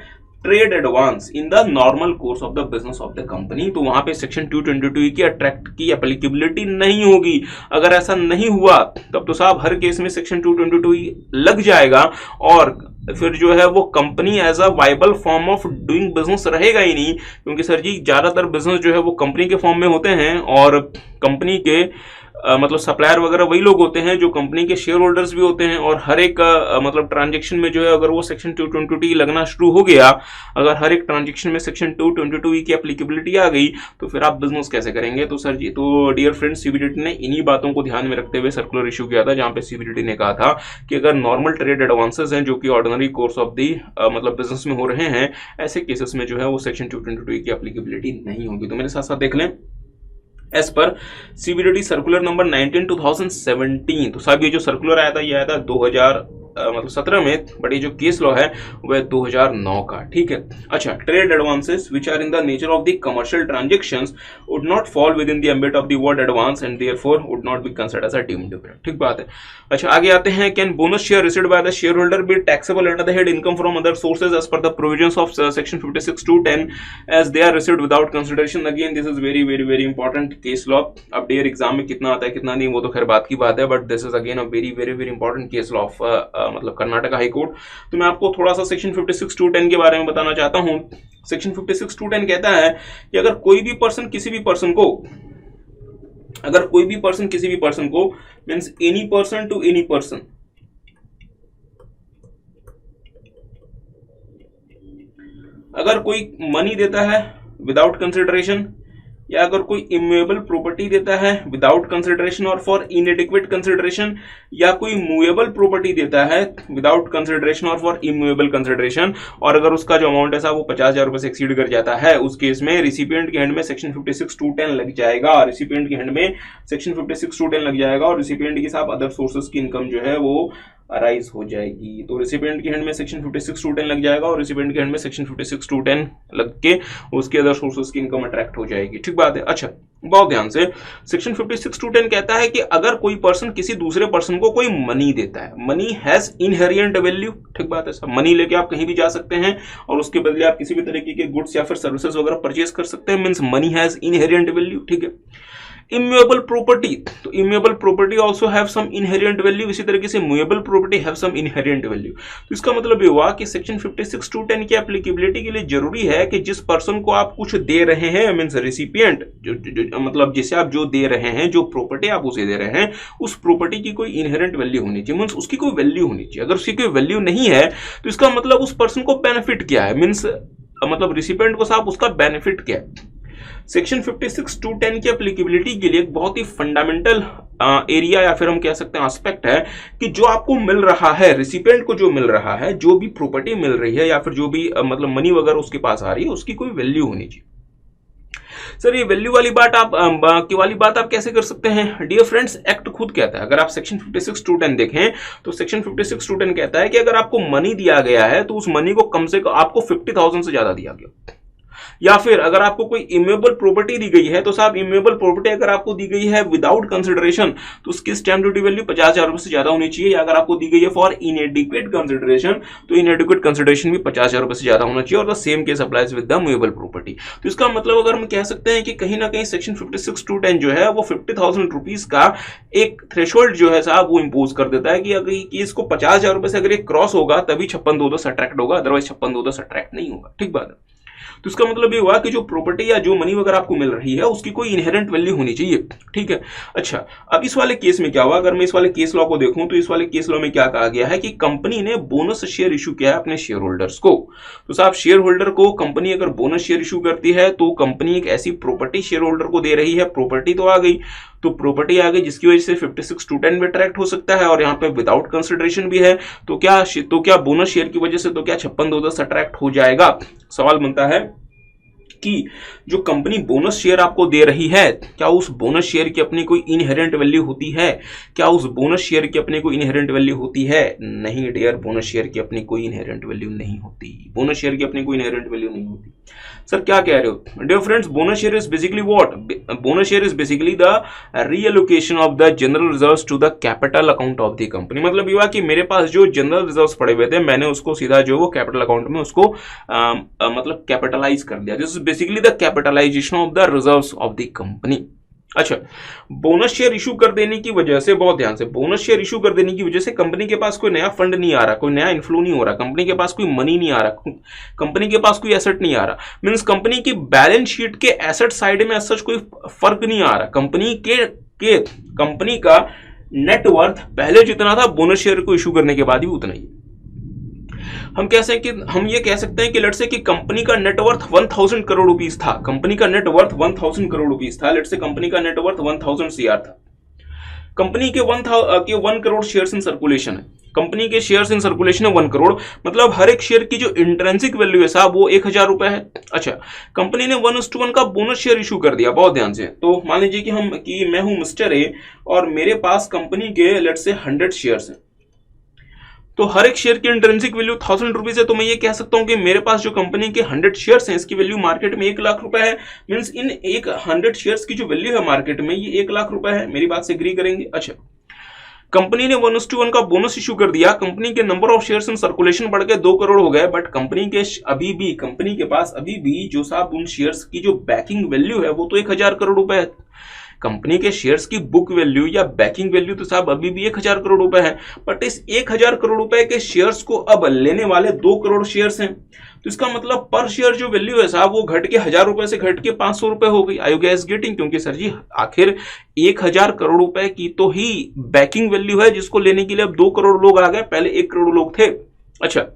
trade advance in the normal course of the business of the company, तो वहां पे सेक्शन 222 की अट्रैक्ट की एप्लीकेबिलिटी नहीं होगी। अगर ऐसा नहीं हुआ तब तो साहब हर केस में सेक्शन 222 लग जाएगा और फिर जो है वो company as a viable form of doing business रहेगा ही नहीं, क्योंकि सर जी ज्यादातर बिजनेस जो है वो कंपनी के फॉर्म में होते हैं और कंपनी के मतलब सप्लायर वगैरह वही लोग होते हैं जो कंपनी के शेयर होल्डर्स भी होते हैं, और हर एक मतलब ट्रांजैक्शन में जो है अगर वो सेक्शन 222 लगना शुरू हो गया, अगर हर एक ट्रांजैक्शन में सेक्शन 222 की एप्लीकेबिलिटी आ गई तो फिर आप बिजनेस कैसे करेंगे। तो सर जी, तो डियर फ्रेंड्स CBDT ने इन्हीं बातों को ध्यान में रखते हुए सर्कुलर इशू किया था, जहां पे CBDT ने कहा था कि अगर नॉर्मल ट्रेड एडवांसेस हैं जो कि ऑर्डिनरी कोर्स ऑफ दी मतलब बिजनेस में हो रहे हैं, ऐसे केसेस में जो है वो सेक्शन 222 की एप्लीकेबिलिटी नहीं होगी। तो मेरे साथ साथ देख लें as per CBDT circular number 19/2017। तो साहब ये जो सर्कुलर आया था ये आया था मतलब 17 में, बट ये जो केस लॉ है वह 2009 का, ठीक है। अच्छा, trade advances which are in the nature of the commercial transactions would not fall within the ambit of the word advance and therefore would not be considered as a deemed dividend, ठीक बात है। अच्छा, आगे आते हैं, can bonus share received by the share holder be taxable under the head income from other sources as per the provisions of section 56(2)(10) as they are received without consideration. Again this is very very very important case law. अब dare exam में कितना आता है कितना नहीं वो तो खैर बात की बात है, but this is again a very very very important case law of मतलब कर्नाटक हाई कोर्ट। तो मैं आपको थोड़ा सा सेक्शन 56(2)(10) के बारे में बताना चाहता हूं। सेक्शन 56(2)(10) कहता है कि अगर कोई भी पर्सन किसी भी पर्सन को, अगर कोई भी पर्सन किसी भी पर्सन को, means any person to any person, अगर कोई मनी देता है विदाउट कंसिडरेशन, या अगर कोई इमूवेबल प्रॉपर्टी देता है विदाउट कंसिडरेशन और फॉर इनएडिक्वेट कंसिडरेशन, या कोई मूवेबल प्रॉपर्टी देता है विदाउट कंसिडरेशन और फॉर इमूवेबल कंसिडरेशन, और अगर उसका जो अमाउंट है साहब वो 50,000 रुपए से एक्सीड कर जाता है, उस केस में रिसिपिएंट के हैंड में सेक्शन 56(2)(10) लग जाएगा। रिसिपिएंट के हैंड में सेक्शन 56(2)(10) लग जाएगा और रिसिपिएंट के साथ अदर सोर्सेज की इनकम जो है वो अराइज हो जाएगी। तो रेसिपिएंट के हैंड में सेक्शन 56(2)(10) लग जाएगा और रेसिपिएंट के हैंड में सेक्शन 56(2)(10) लग के उसके अदर सोर्सेज की इनकम अट्रैक्ट हो जाएगी, ठीक बात है। अच्छा, बहुत ध्यान से, सेक्शन 56(2)(10) कहता है कि अगर कोई पर्सन किसी दूसरे पर्सन को कोई मनी देता है, मनी हैज इनहेरिएंट वैल्यू, ठीक बात है। सब मनी लेके आप कहीं भी जा सकते हैं और उसके बदले आप किसी भी तरीके के गुड्स या फिर सर्विसेज वगैरह परचेज कर सकते हैं, means money has inherent value, ठीक है। इम्यूएबल प्रॉपर्टी, तो immovable property also have some inherent value, इसी तरीके से movable property have some inherent value. तो इसका मतलब ये हुआ कि सेक्शन 56(2)(10) की एप्लीकेबिलिटी के लिए जरूरी है कि जिस पर्सन को आप कुछ दे रहे हैं, मींस रेसिपिएंट, जो मतलब जिसे आप जो दे रहे हैं, जो प्रॉपर्टी आप उसे दे रहे हैं, उस प्रॉपर्टी की कोई इनहेरेंट वैल्यू होनी चाहिए, मींस उसकी कोई वैल्यू होनी चाहिए। अगर उसकी कोई वैल्यू नहीं है तो इसका मतलब उस पर्सन को बेनिफिट क्या है, मींस मतलब रिसिपिएंट को साहब उसका बेनिफिट क्या है। सेक्शन 56(2)(10) की एप्लीकेबिलिटी के लिए एक बहुत ही फंडामेंटल एरिया या फिर हम कह सकते हैं एस्पेक्ट है कि जो आपको मिल रहा है, रिसिपिएंट को जो मिल रहा है, जो भी प्रॉपर्टी मिल रही है या फिर जो भी मतलब मनी वगैरह उसके पास आ रही है, उसकी कोई वैल्यू होनी चाहिए। सर ये वैल्यू वाली बात आप कैसे कर सकते हैं? डियर फ्रेंड्स, एक्ट खुद कहता है, अगर आप सेक्शन 56(2)(10) देखें तो सेक्शन 56(2)(10) कहता है कि अगर आपको मनी दिया गया है तो उस मनी को कम से कम आपको 50,000 से ज्यादा दिया गया, या फिर अगर आपको कोई इम्यूएबल प्रॉपर्टी दी गई है तो साहब इम्यूएबल प्रॉपर्टी अगर आपको दी गई है विदाउट कंसिडरेशन तो उसकी स्टैम्प ड्यूटी वैल्यू 50,000 रुपए से ज्यादा होनी चाहिए, या अगर आपको दी गई है फॉर इनएडिक्वेट कंसिडरेशन तो इनएडिक्वेट कंसिडरेशन भी 50,000 रुपए से ज्यादा होना चाहिए, और the same case applies with the movable property. तो इसका मतलब अगर हम कह सकते हैं कि कहीं ना कहीं सेक्शन 56(2)(10) जो है वो 50,000 रुपीज का एक थ्रेशोल्ड जो है साहब वो इंपोज कर देता है कि अगर इसको 50,000 रुपए से अगर ये क्रॉस होगा तभी 56(2)(10) सब्ट्रैक्ट होगा, अदरवाइज 56(2)(10) सब्ट्रैक्ट नहीं होगा, ठीक बात है। तो इसका मतलब ये हुआ कि जो प्रॉपर्टी या जो मनी वगैरह आपको मिल रही है उसकी कोई इनहेरेंट वैल्यू होनी चाहिए, ठीक है। अच्छा, अब इस वाले केस में क्या हुआ, अगर मैं इस वाले केस लॉ को देखूं तो इस वाले केस लॉ में क्या कहा गया है कि कंपनी ने बोनस शेयर इशू किया है अपने शेयर होल्डर्स को। तो साहब शेयर होल्डर को कंपनी अगर बोनस शेयर इशू करती है तो कंपनी एक ऐसी प्रॉपर्टी शेयर होल्डर को दे रही है, प्रॉपर्टी तो आ गई, तो प्रॉपर्टी आ गई जिसकी वजह से 56(2)(10) भी अट्रैक्ट हो सकता है और यहाँ पे विदाउट कंसिडरेशन भी है, तो क्या बोनस शेयर की वजह से तो क्या 56(2)(10) अट्रैक्ट हो जाएगा। सवाल बनता है कि जो कंपनी बोनस शेयर आपको दे रही है, क्या उस बोनस शेयर की अपनी कोई इनहेरेंट वैल्यू होती है? क्या उस बोनस शेयर की अपनी कोई इनहेरेंट वैल्यू होती है? नहीं डियर, बोनस शेयर की अपनी कोई इनहेरेंट वैल्यू नहीं होती, बोनस शेयर की अपनी कोई इनहेरेंट वैल्यू नहीं होती। सर क्या कह रहे हो? Dear friends, bonus share is basically what? Bonus share is basically the reallocation of the general reserves to the capital account of the company. मतलब ये हुआ कि मेरे पास जो जनरल रिजर्व्स पड़े हुए थे मैंने उसको सीधा जो वो कैपिटल अकाउंट में उसको मतलब कैपिटलाइज कर दिया। This is basically the capitalisation of the reserves of the company. अच्छा, बोनस शेयर इशू कर देने की वजह से, बहुत ध्यान से, बोनस शेयर इशू कर देने की वजह से कंपनी के पास कोई नया फंड नहीं आ रहा, कोई नया इन्फ्लो नहीं हो रहा, कंपनी के पास कोई मनी नहीं आ रहा, कंपनी के पास कोई एसेट नहीं आ रहा। मींस कंपनी की बैलेंस शीट के एसेट साइड में सच कोई फर्क नहीं आ रहा। कंपनी का नेटवर्थ पहले जितना था बोनस शेयर को इशू करने के बाद भी उतना ही। हम ये कह सकते हैं कि लेट्स से कि कंपनी का नेटवर्थ 1000 करोड़ रुपीस था, कंपनी का नेटवर्थ 1000 करोड़ रुपीस था, लेट्स से कंपनी का नेटवर्थ 1000 CR था। कंपनी के 1 करोड़ शेयर्स इन सर्कुलेशन है, कंपनी के शेयर्स इन सर्कुलेशन है 1 करोड़, मतलब हर एक शेयर की जो इंट्रिंसिक वैल्यू है साहब वो 1000 रुपए है। अच्छा, कंपनी ने 1:1 का बोनस शेयर इशू कर दिया, बहुत ध्यान से। तो मान लीजिए कि मैं हूं मिस्टर ए और मेरे पास कंपनी के लेट्स से 100 शेयर्स हैं। तो हर एक शेयर की इंट्रिंसिक वैल्यू 1000 रुपीज है, तो मैं ये कह सकता हूं कि मेरे पास जो कंपनी के 100 शेयर्स हैं इसकी वैल्यू मार्केट में 1 लाख रुपए है। मींस इन 100 शेयर्स की जो वैल्यू है मार्केट में ये 1 लाख रुपए है। मेरी बात से एग्री करेंगे? अच्छा, कंपनी ने 1:1 का बोनस इशू कर दिया, कंपनी के number of shares in circulation बढ़ के 2 करोड़ हो गए, बट कंपनी के पास अभी भी जो साहब उन शेयर्स की जो बैकिंग वैल्यू है वो तो 1000 करोड़ रुपए है। कंपनी के शेयर्स की बुक वैल्यू या बैकिंग वैल्यू तो साहब अभी भी 1000 करोड़ रुपए है, बट इस 1000 करोड़ रुपए के शेयर्स को अब लेने वाले 2 करोड़ शेयर्स हैं। तो इसका मतलब पर शेयर जो वैल्यू है साहब वो घट के 1000 रुपए से घट के 500 रुपए हो गई। आई यू गैस गेटिंग? क्योंकि सर जी आखिर 1000 करोड़ रुपए की तो ही बैकिंग वैल्यू है जिसको लेने के लिए अब 2 करोड़ लोग आ गए, पहले 1 करोड़ लोग थे। अच्छा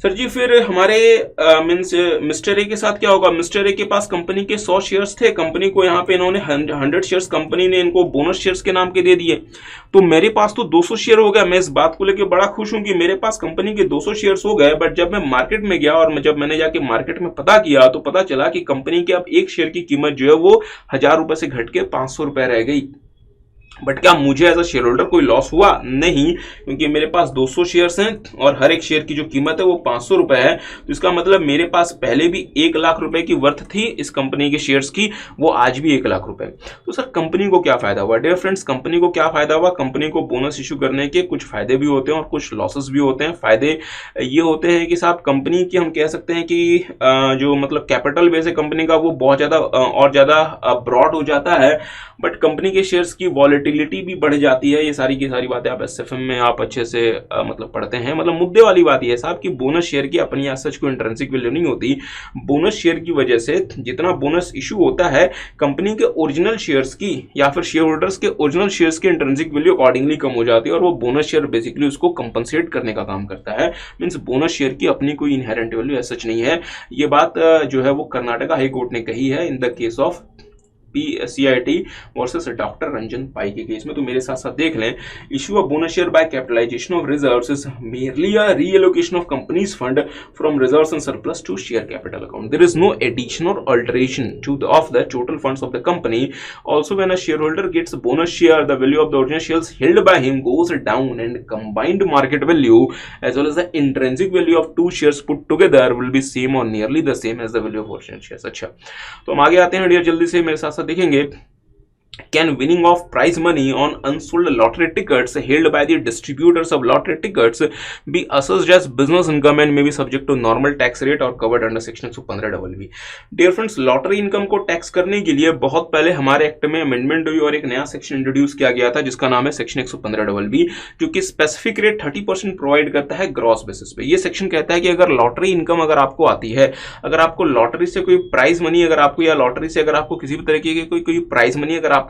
सर जी, फिर हमारे मींस मिस्टर ए के साथ क्या होगा? मिस्टर ए के पास कंपनी के 100 शेयर्स थे, कंपनी को यहाँ पे इन्होंने 100 शेयर्स कंपनी ने इनको बोनस शेयर्स के नाम के दे दिए, तो मेरे पास तो 200 शेयर हो गया। मैं इस बात को लेकर बड़ा खुश हूं कि मेरे पास कंपनी के 200 शेयर्स हो गए, बट जब मैं मार्केट में गया और जब मैंने जाके मार्केट में पता किया तो पता चला कि कंपनी के अब एक शेयर की कीमत जो है वो 1000 रुपए से घट के 500 रुपए रह गई। बट क्या मुझे एज अ शेयर होल्डर कोई लॉस हुआ? नहीं, क्योंकि मेरे पास 200 शेयर्स हैं और हर एक शेयर की जो कीमत है वो 500 रुपए है। तो इसका मतलब मेरे पास पहले भी 1 लाख रुपए की वर्थ थी इस कंपनी के शेयर्स की, वो आज भी 1 लाख रुपए। तो सर कंपनी को क्या फायदा हुआ? डियर फ्रेंड्स, कंपनी को क्या फायदा हुआ? कंपनी को बोनस इशू करने के कुछ फायदे भी होते हैं और कुछ लॉसेस भी होते हैं। फायदे ये होते हैं कि साहब कंपनी की हम कह सकते हैं कि जो मतलब कैपिटल बेस है कंपनी का वो बहुत ज्यादा और ज्यादा ब्रॉड हो जाता है, बट कंपनी के शेयर्स की वॉलेटिलिटी भी बढ़ जाती है। ये सारी की सारी बातें आप एसएफएम में आप अच्छे से मतलब पढ़ते हैं। मतलब मुद्दे वाली बात ये है साहब कि बोनस शेयर की अपनी आज सच को इंट्रिंसिक वैल्यू नहीं होती। बोनस शेयर की वजह से जितना बोनस इशू होता है कंपनी के ओरिजिनल शेयर्स की या फिर शेयर होल्डर्स के ओरिजिनल शेयर्स की इंट्रिंसिक वैल्यू अकॉर्डिंगली कम हो जाती है, और वो बोनस शेयर बेसिकली उसको कंपनसेट करने का काम करता है। मींस बोनस शेयर की अपनी कोई इनहेरेंट वैल्यू ऐसा सच नहीं है। ये बात जो है वो कर्नाटका हाई कोर्ट ने कही है in the case of CIT versus doctor Ranjan Pai के केस में। तो मेरे साथ साथ देख लें, issue of bonus share by capitalisation of reserves is merely a reallocation of company's fund from reserves and surplus to share capital account. There is no addition or alteration to the of the total funds of the company. Also when a share holder gets bonus share, the value of the original shares held by him goes down and combined market value as well as the intrinsic value of two shares put together will be same or nearly the same as the value of original shares। अच्छा, तो हम आगे आते हैं dear, जल्दी से मेरे साथ साथ देखेंगे। Can winning of prize money on unsold lottery tickets held by the distributors of lottery tickets be assessed as business income and may be subject to normal tax rate or covered under section 115(b)? Dear friends, lottery income को tax करने के लिए बहुत पहले हमारे act में amendment हुई और एक नया सेक्शन इंट्रोड्यूस किया गया था जिसका नाम है सेक्शन 115(b), जो कि स्पेसिफिक रेट 30% प्रोवाइड करता है ग्रॉस बेसिस पे। ये सेक्शन कहता है कि अगर लॉटरी इनकम अगर आपको आती है, अगर आपको लॉटरी से कोई प्राइज मनी अगर आपको या लॉटरी से अगर आपको किसी भी तरीके की कोई प्राइज मनी अगर आपको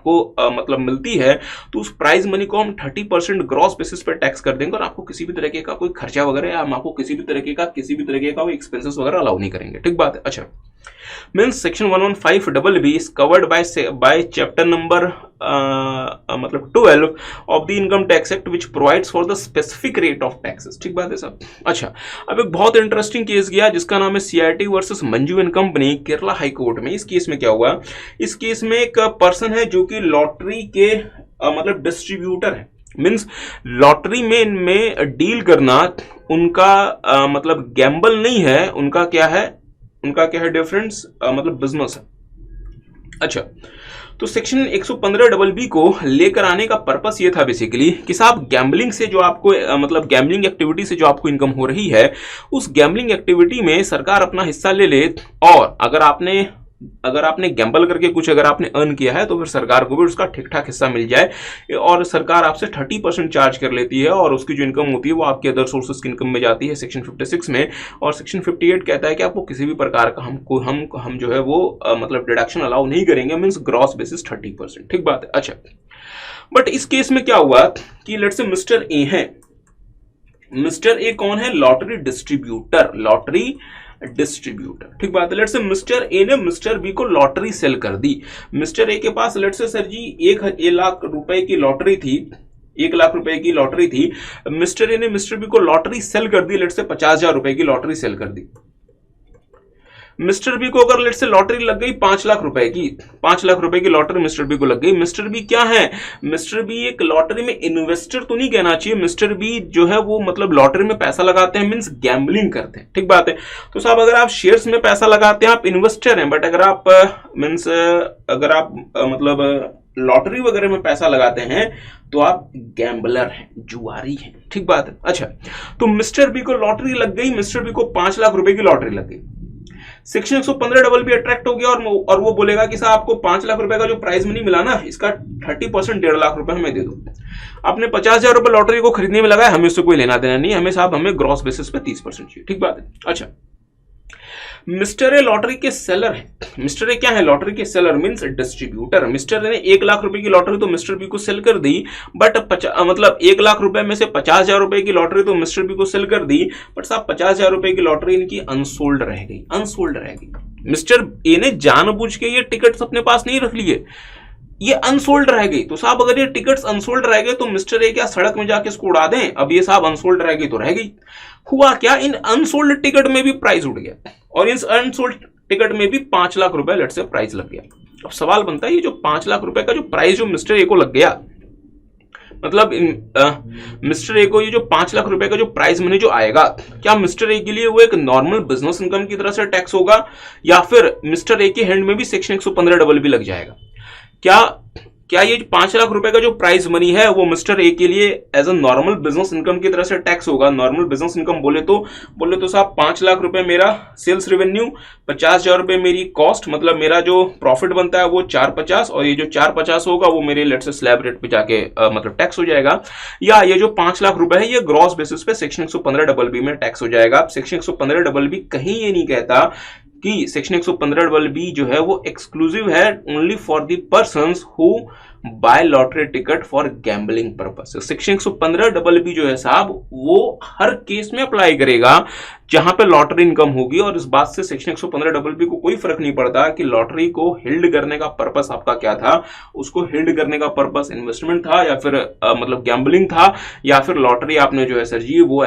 मतलब मिलती है, तो उस प्राइज मनी को हम 30% ग्रॉस बेसिस पे टैक्स कर देंगे और आपको किसी भी तरीके का कोई खर्चा वगैरह या हम आपको किसी भी तरीके का एक्सपेंसेस वगैरह अलाउ नहीं करेंगे। ठीक बात है? अच्छा, means section 115(b) is covered by chapter number मतलब 12 of the income tax act which provides for the specific rate of taxes। ठीक बात है साहब? अच्छा, अब एक बहुत इंटरेस्टिंग केस गया जिसका नाम है CIT versus Manju and company, Kerala high court में। इस केस में क्या हुआ? इस केस में एक पर्सन है जो कि लॉटरी के मतलब डिस्ट्रीब्यूटर है। मीन्स लॉटरी में डील करना उनका मतलब गैम्बल नहीं है, उनका क्या है डिफरेंस मतलब बिजनेस है। अच्छा, तो सेक्शन 115(b) को लेकर आने का पर्पस ये था बेसिकली कि साहब गैम्बलिंग से जो आपको मतलब गैम्बलिंग एक्टिविटी से जो आपको इनकम हो रही है, उस गैम्बलिंग एक्टिविटी में सरकार अपना हिस्सा ले ले, और अगर आपने गैम्बल करके कुछ अगर आपने अर्न किया है तो फिर सरकार को भी उसका ठीक ठाक हिस्सा मिल जाए। और सरकार आपसे 30% चार्ज कर लेती है और उसकी जो इनकम होती है वो आपके अदर सोर्सेस की इनकम में जाती है सेक्शन 56 में। और सेक्शन 58 कहता है कि आपको किसी भी प्रकार का हम जो है वो मतलब डिडक्शन अलाउ नहीं करेंगे, मीन्स ग्रॉस बेसिस 30%। ठीक बात है? अच्छा, बट इस केस में क्या हुआ कि लेट्स से मिस्टर ए है। मिस्टर ए कौन है? Lottery distributor. ठीक बात है? लेट्स से मिस्टर ए ने मिस्टर बी को लॉटरी सेल कर दी। मिस्टर ए के पास लेट्स से सर जी 1 लाख रुपए की लॉटरी थी, 1 लाख रुपए की लॉटरी थी। मिस्टर ए ने मिस्टर बी को लॉटरी सेल कर दी, लेट्स से 50,000 रुपए की लॉटरी सेल कर दी। मिस्टर बी को अगर लेट से लॉटरी लग गई 5 लाख रुपए की, 5 लाख रुपए की लॉटरी मिस्टर बी को लग गई। मिस्टर बी क्या है? मिस्टर बी एक लॉटरी में इन्वेस्टर तो नहीं कहना चाहिए, मिस्टर बी जो है वो मतलब लॉटरी में पैसा लगाते हैं, मींस गैम्बलिंग करते हैं, ठीक बात है। तो साहब अगर आप शेयर्स में पैसा लगाते हैं, आप इन्वेस्टर हैं, बट अगर आप मींस अगर आप मतलब लॉटरी वगैरह में पैसा लगाते हैं तो आप गैम्बलर हैं, जुआरी हैं, ठीक बात है। अच्छा, तो मिस्टर बी को लॉटरी लग गई, मिस्टर बी को 5 लाख रुपए की लॉटरी लग गई। सेक्शन 115 डबल बी अट्रैक्ट हो गया और वो बोलेगा कि साहब आपको 5 लाख रुपए का जो प्राइज मनी मिला ना, इसका 30% 1.5 लाख रुपए हमें दे दो। आपने 50,000 रुपए लॉटरी को खरीदने में लगाया, हमें उससे कोई लेना देना नहीं, हमें साहब हमें ग्रॉस बेसिस पे 30% चाहिए, ठीक बात है। अच्छा, मिस्टर ए लॉटरी के सेलर है। मिस्टर ए क्या है? लॉटरी के seller means distributor. Mister A ने 1 लाख रुपए की लॉटरी तो मिस्टर बी को सेल कर दी, बट मतलब 1 लाख रुपए में से 50,000 रुपए की लॉटरी तो मिस्टर बी को सेल कर दी, बट साहब 50,000 रुपए की लॉटरी इनकी अनसोल्ड रह गई, अनसोल्ड रह गई। मिस्टर ए ने जानबूझ के ये टिकट्स अपने पास नहीं रख लिए, ये अनसोल्ड रह गई। तो साहब अगर ये टिकट्स अनसोल्ड रह गए तो मिस्टर ए क्या सड़क में जाके इसको उड़ा दें? अब ये साहब अनसोल्ड रह गई तो रह गई। हुआ क्या, इन अनसोल्ड टिकट में भी प्राइस उठ गया और इस अनसोल्ड टिकट में भी 5 लाख रुपए लेट से प्राइस लग गया। अब सवाल बनता है, ये जो 5 लाख रुपए का जो प्राइस जो मिस्टर ए को लग गया, मतलब मिस्टर ए को ये जो 5 लाख रुपए का जो प्राइज मनी जो आएगा, क्या मिस्टर ए के लिए वो एक नॉर्मल बिजनेस इनकम की तरह से टैक्स होगा, या फिर मिस्टर ए के हैंड में भी सेक्शन 115 डबल भी लग जाएगा? क्या ये 5 लाख रुपए का जो प्राइज मनी है वो मिस्टर ए के लिए as a normal business income की तरह से टैक्स होगा? नॉर्मल बिजनेस इनकम बोले तो साहब 5 लाख रुपए मेरा सेल्स रेवेन्यू, 50,000 रुपए मेरी कॉस्ट, मतलब मेरा जो प्रॉफिट बनता है वो 450, और ये जो 450 होगा वो मेरे लेट से स्लैब रेट पे जाके मतलब टैक्स हो जाएगा। या ये जो 5 लाख रुपए है ये ग्रॉस बेसिस पे सेक्शन 115 डबल बी में टैक्स हो जाएगा। सेक्शन 115 डबल बी कहीं ये नहीं कहता कि सेक्शन 115 डबल बी जो है वो एक्सक्लूसिव है only for the persons who buy lottery ticket for gambling purpose. Section 115 double B जो है साहब वो हर केस में अप्लाई करेगा जहां पे लॉटरी इनकम होगी, और इस बात से सेक्शन 115 डबल बी को कोई फर्क नहीं पड़ता कि लॉटरी को हिल्ड करने का पर्पस आपका क्या था। उसको हिल्ड करने का पर्पस इन्वेस्टमेंट था, या फिर मतलब गैम्बलिंग था, या फिर लॉटरी आपने जो है सर जी वो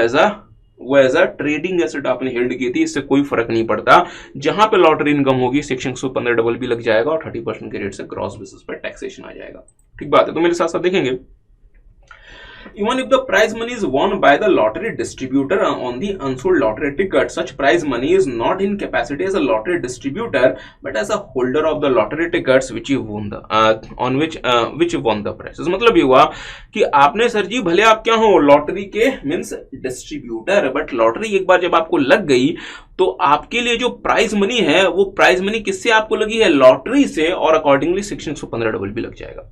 एज अ ट्रेडिंग एसेट आपने होल्ड की थी, इससे कोई फर्क नहीं पड़ता। जहां पे लॉटरी इनकम होगी सेक्शन 115 डबल बी लग जाएगा और 30% के रेट से ग्रॉस बेसिस पर टैक्सेशन आ जाएगा, ठीक बात है। तो मेरे साथ साथ देखेंगे, even if the prize money is won by the lottery distributor on the unsold lottery ticket, such prize money is not in capacity as a lottery distributor but as a holder of the lottery tickets which you won the on which won the prizes। मतलब ये हुआ कि आपने sir जी भले आप क्या हो lottery के मींस डिस्ट्रीब्यूटर, बट लॉटरी एक बार जब आपको लग गई तो आपके लिए जो प्राइज मनी है वो प्राइज मनी किससे आपको लगी है? लॉटरी से, और अकॉर्डिंगली सेक्शन 115 डबल भी लग जाएगा।